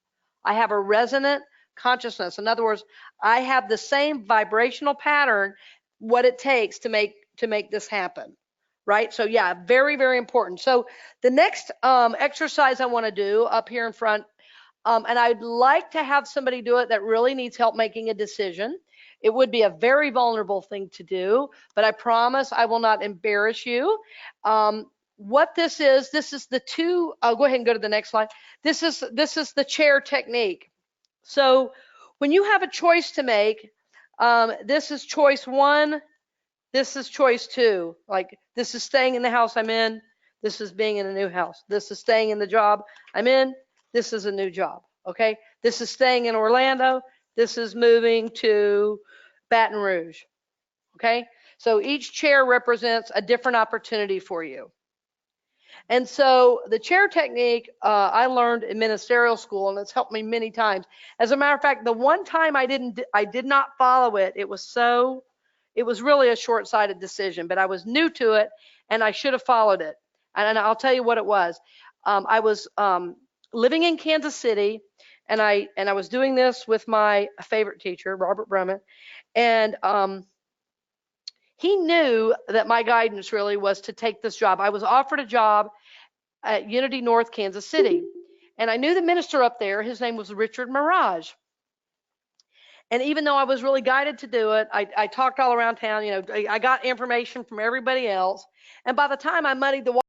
I have a resonant consciousness. In other words, I have the same vibrational pattern, what it takes to make this happen. Right? So yeah, very, very important. So the next exercise I want to do up here in front, and I'd like to have somebody do it that really needs help making a decision. It would be a very vulnerable thing to do, but I promise I will not embarrass you. What this is the two, I'll go ahead and go to the next slide. This is the chair technique. So when you have a choice to make, this is choice one, this is choice two. Like this is staying in the house I'm in, this is being in a new house. This is staying in the job I'm in, this is a new job, okay? This is staying in Orlando, this is moving to Baton Rouge, okay? So each chair represents a different opportunity for you. And so the chair technique I learned in ministerial school, and it's helped me many times. As a matter of fact, the one time I did not follow it, it was really a short-sighted decision, but I was new to it and I should have followed it. And I'll tell you what it was. I was living in Kansas City, and I was doing this with my favorite teacher, Robert Brummett, and he knew that my guidance really was to take this job. I was offered a job at Unity North, Kansas City. And I knew the minister up there, his name was Richard Mirage. And even though I was really guided to do it, I talked all around town, you know, I got information from everybody else. And by the time I muddied the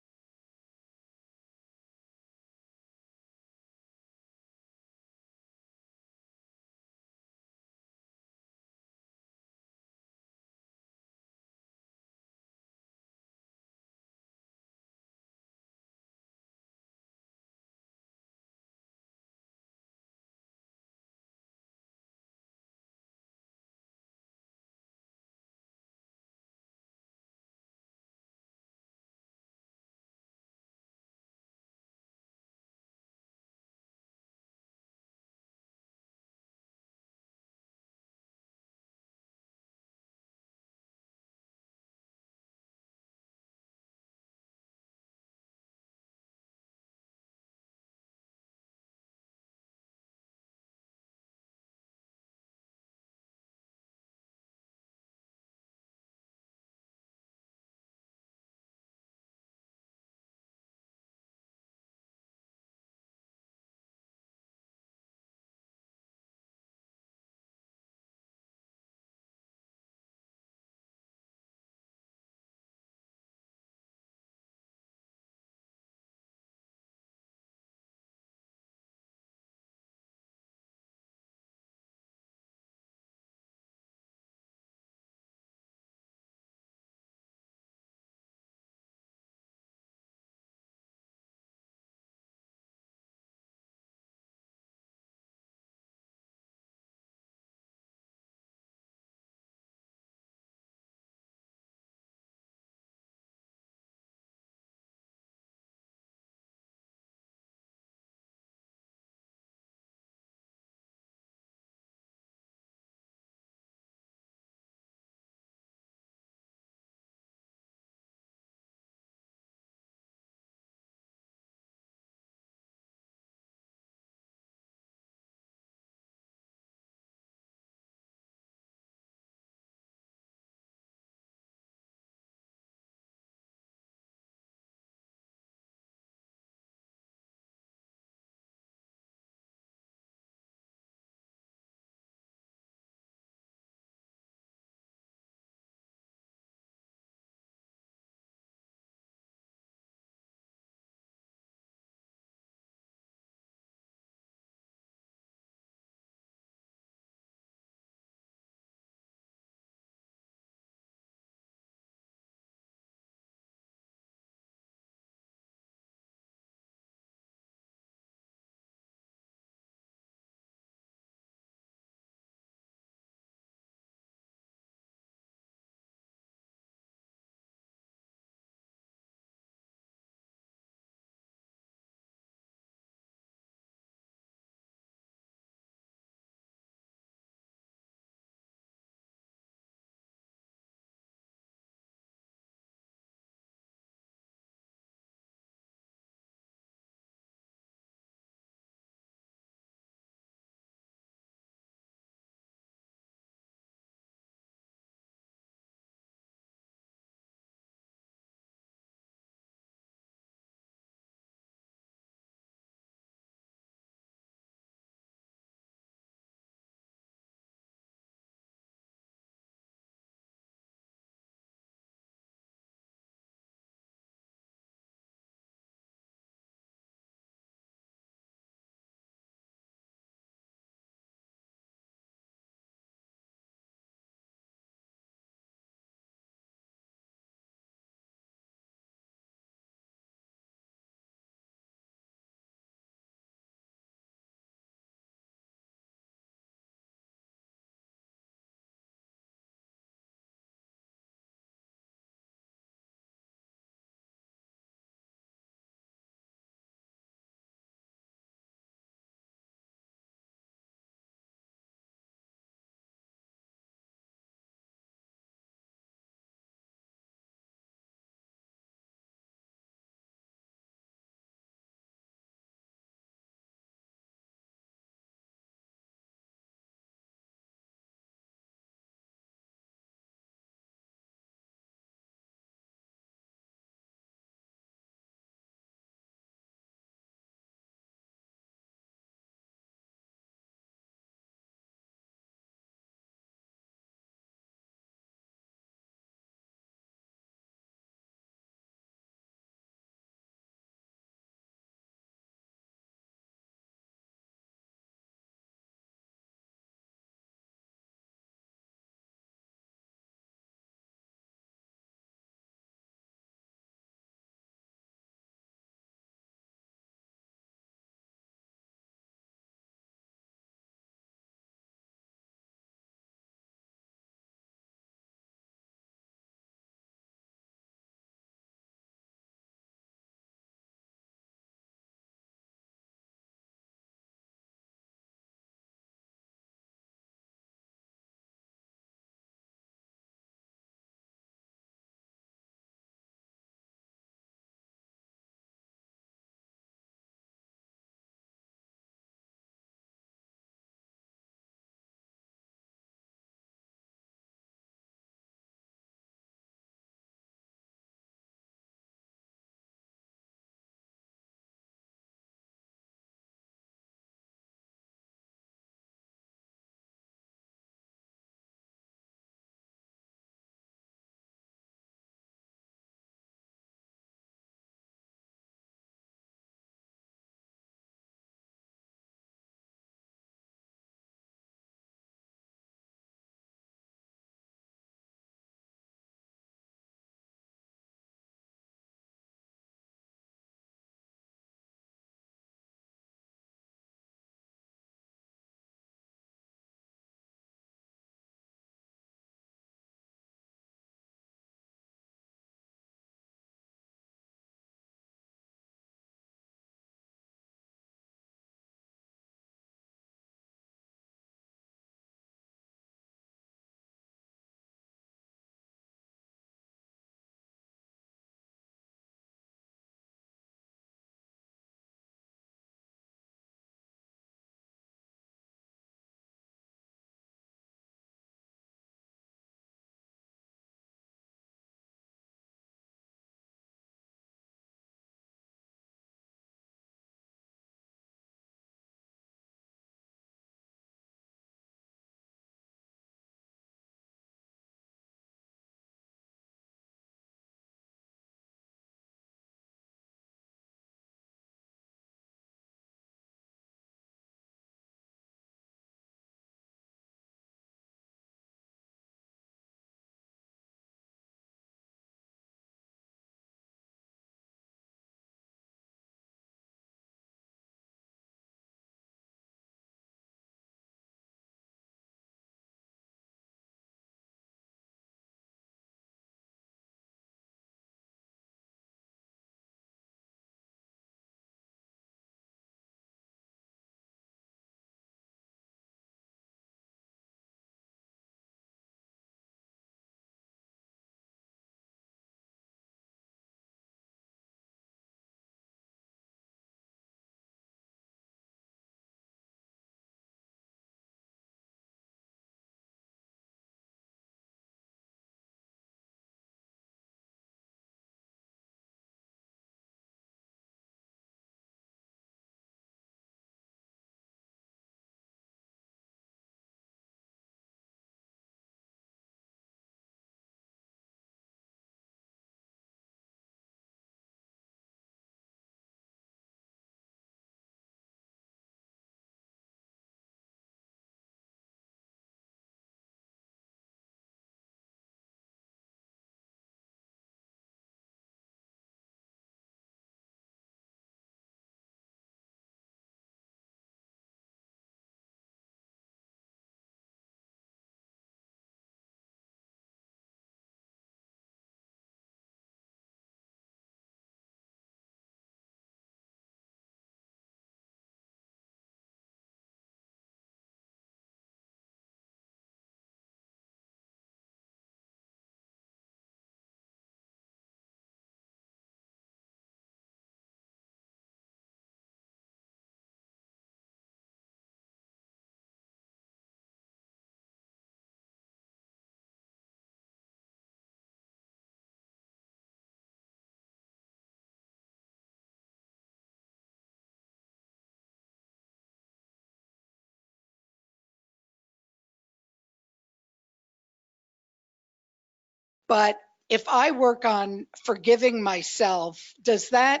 But if I work on forgiving myself, does that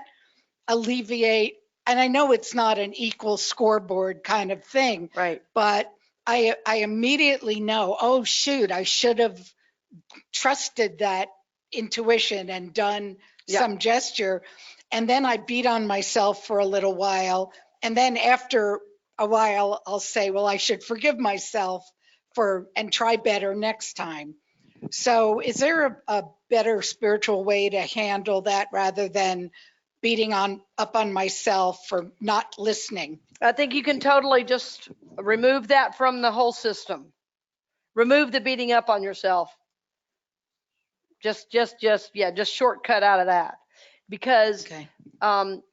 alleviate? And I know it's not an equal scoreboard kind of thing, Right. but I immediately know, oh shoot, I should have trusted that intuition and done Yeah. some gesture. And then I beat on myself for a little while. And then after a while, I'll say, well, I should forgive myself and try better next time. So is there a better spiritual way to handle that rather than beating up on myself for not listening? I think you can totally just remove that from the whole system. Remove the beating up on yourself. Just shortcut out of that. Because Okay.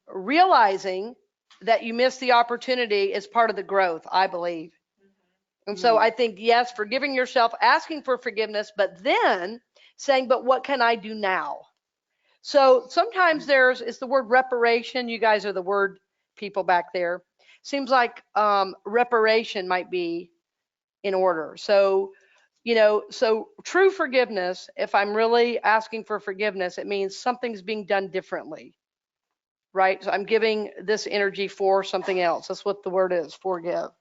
Realizing that you missed the opportunity is part of the growth, I believe. And so I think, yes, forgiving yourself, asking for forgiveness, but then saying, but what can I do now? So sometimes it's the word reparation. You guys are the word people back there. Seems like reparation might be in order. So, so true forgiveness, if I'm really asking for forgiveness, it means something's being done differently, right? So I'm giving this energy for something else. That's what the word is, forgive.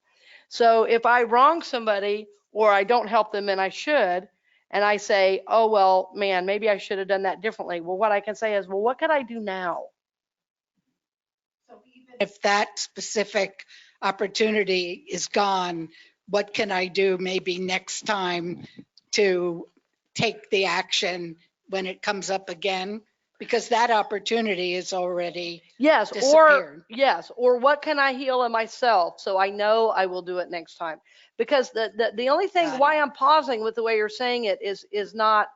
So if I wrong somebody or I don't help them and I should, and I say, oh, well, man, maybe I should have done that differently. Well, what I can say is, well, what could I do now? So even if that specific opportunity is gone, what can I do maybe next time to take the action when it comes up again? Because that opportunity is already disappeared. Or what can I heal in myself so I know I will do it next time? Because the only thing why I'm pausing with the way you're saying it is not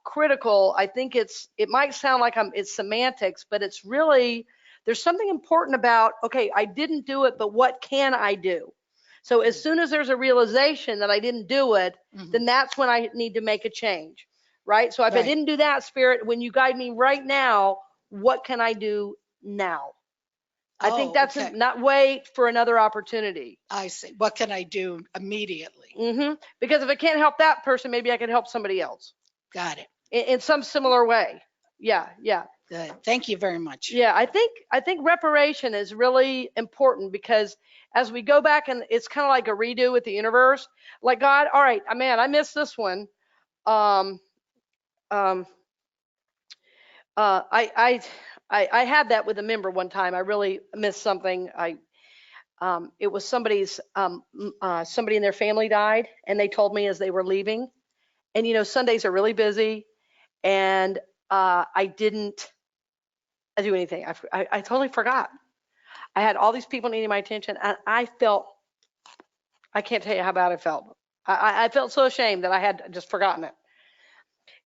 critical. I think it might sound like it's semantics, but it's really, there's something important about, okay, I didn't do it, but what can I do? So as soon as there's a realization that I didn't do it, then that's when I need to make a change. Right? So if I didn't do that, Spirit, when you guide me right now, what can I do now? I think that's not wait for another opportunity. I see. What can I do immediately? Because if I can't help that person, maybe I can help somebody else. Got it. In some similar way. Yeah. Good. Thank you very much. Yeah, I think reparation is really important because as we go back and it's kind of like a redo with the universe, like God, all right, man, I missed this one. I had that with a member one time. I really missed something. It was somebody in their family died, and they told me as they were leaving. And Sundays are really busy, and I didn't do anything. I totally forgot. I had all these people needing my attention, and I can't tell you how bad I felt. I felt so ashamed that I had just forgotten it.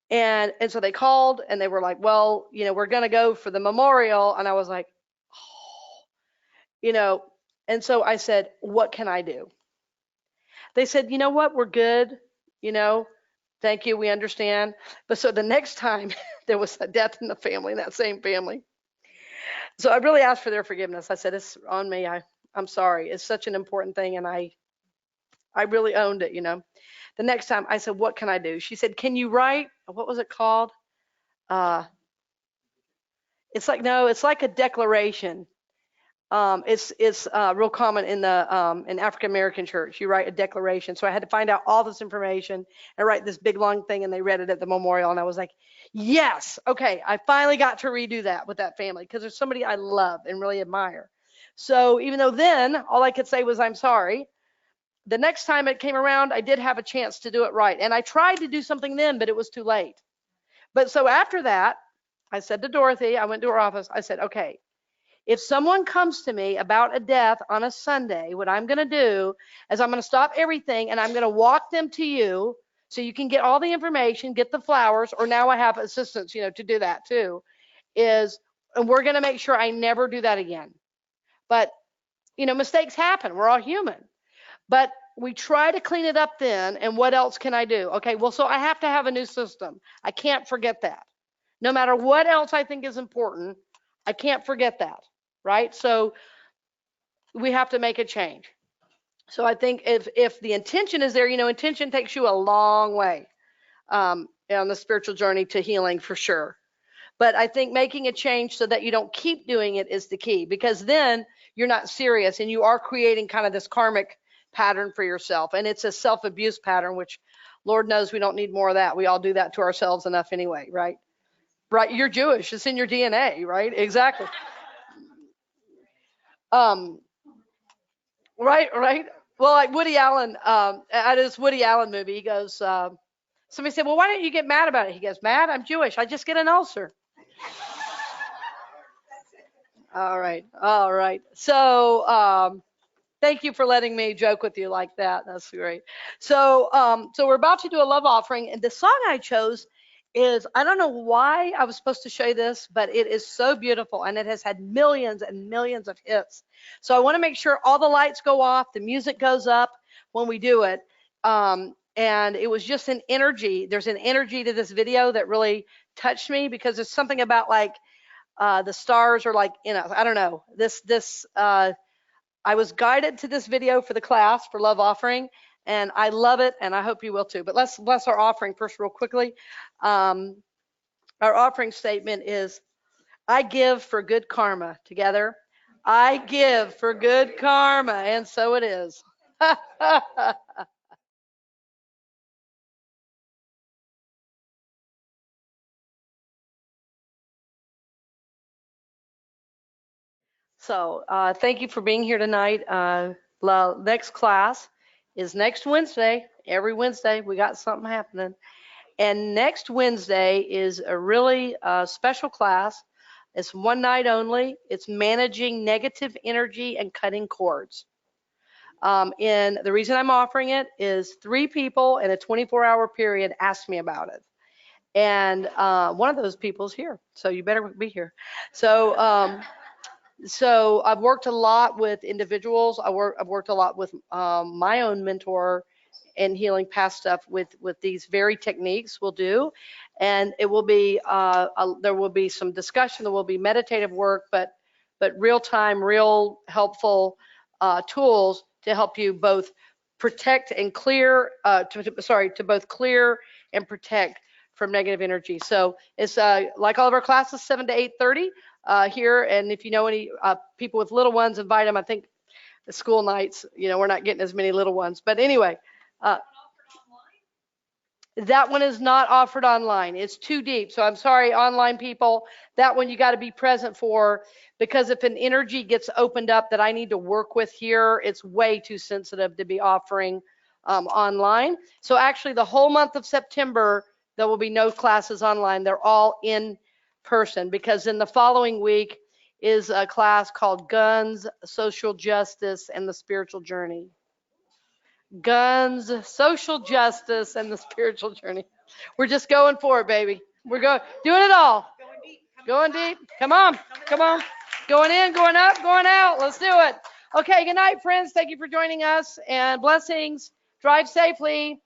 And so they called and they were like, well, we're going to go for the memorial. And I was like, oh, and so I said, what can I do? They said, you know what? We're good. Thank you. We understand. But so the next time there was a death in the family, in that same family. So I really asked for their forgiveness. I said, it's on me. I'm sorry. It's such an important thing. And I really owned it, The next time I said, what can I do? She said, can you write, what was it called? It's like a declaration. It's real common in in African American church. You write a declaration. So I had to find out all this information and write this big long thing, and they read it at the memorial. And I was like, yes, okay, I finally got to redo that with that family because there's somebody I love and really admire. So even though then all I could say was I'm sorry, the next time it came around, I did have a chance to do it right. And I tried to do something then, but it was too late. But so after that, I said to Dorothy, I went to her office, I said, okay, if someone comes to me about a death on a Sunday, what I'm going to do is I'm going to stop everything and I'm going to walk them to you so you can get all the information, get the flowers, or now I have assistants, to do that too, and we're going to make sure I never do that again. But, mistakes happen. We're all human. But we try to clean it up then, and what else can I do? Okay, well, so I have to have a new system. I can't forget that. No matter what else I think is important, I can't forget that, right? So we have to make a change. So I think if the intention is there, intention takes you a long way. on the spiritual journey to healing for sure. But I think making a change so that you don't keep doing it is the key, because then you're not serious and you are creating kind of this karmic pattern for yourself. And it's a self-abuse pattern, which Lord knows we don't need more of that. We all do that to ourselves enough anyway, right? Right. You're Jewish. It's in your DNA, right? Exactly. Right. Well, like Woody Allen, at his Woody Allen movie, he goes, somebody said, well, why don't you get mad about it? He goes, mad? I'm Jewish. I just get an ulcer. All right. So, thank you for letting me joke with you like that. That's great. So, so we're about to do a love offering, and the song I chose is, I don't know why I was supposed to show you this, but it is so beautiful, and it has had millions and millions of hits. So I want to make sure all the lights go off, the music goes up when we do it. And it was just an energy. There's an energy to this video that really touched me, because there's something about like the stars are like, I don't know, I was guided to this video for the class for love offering, and I love it, and I hope you will too. But let's bless our offering first real quickly. Our offering statement is, I give for good karma. Together, I give for good karma, and so it is. So thank you for being here tonight. Next class is next Wednesday. Every Wednesday we got something happening. And next Wednesday is a really special class. It's one night only. It's managing negative energy and cutting cords. And the reason I'm offering it is 3 people in a 24-hour period asked me about it. And one of those people is here, so you better be here. So so I've worked a lot with individuals. I've worked a lot with my own mentor and healing past stuff with these very techniques we'll do. And it will be, there will be some discussion, there will be meditative work, but real time, real helpful tools to help you both protect and clear, to both clear and protect from negative energy. So it's like all of our classes, 7 to 8:30 here. And if you know any people with little ones, invite them. I think the school nights, we're not getting as many little ones. But anyway, that one is not offered online. It's too deep. So I'm sorry, online people, that one you got to be present for, because if an energy gets opened up that I need to work with here, it's way too sensitive to be offering online. So actually the whole month of September, there will be no classes online. They're all in person, because in the following week is a class called Guns, Social Justice, and the Spiritual Journey. Guns, social justice, and the spiritual journey. We're just going for it, baby. We're doing it all. Going deep. Come on. Going in, going up, going out. Let's do it. Okay, good night, friends. Thank you for joining us, and blessings. Drive safely.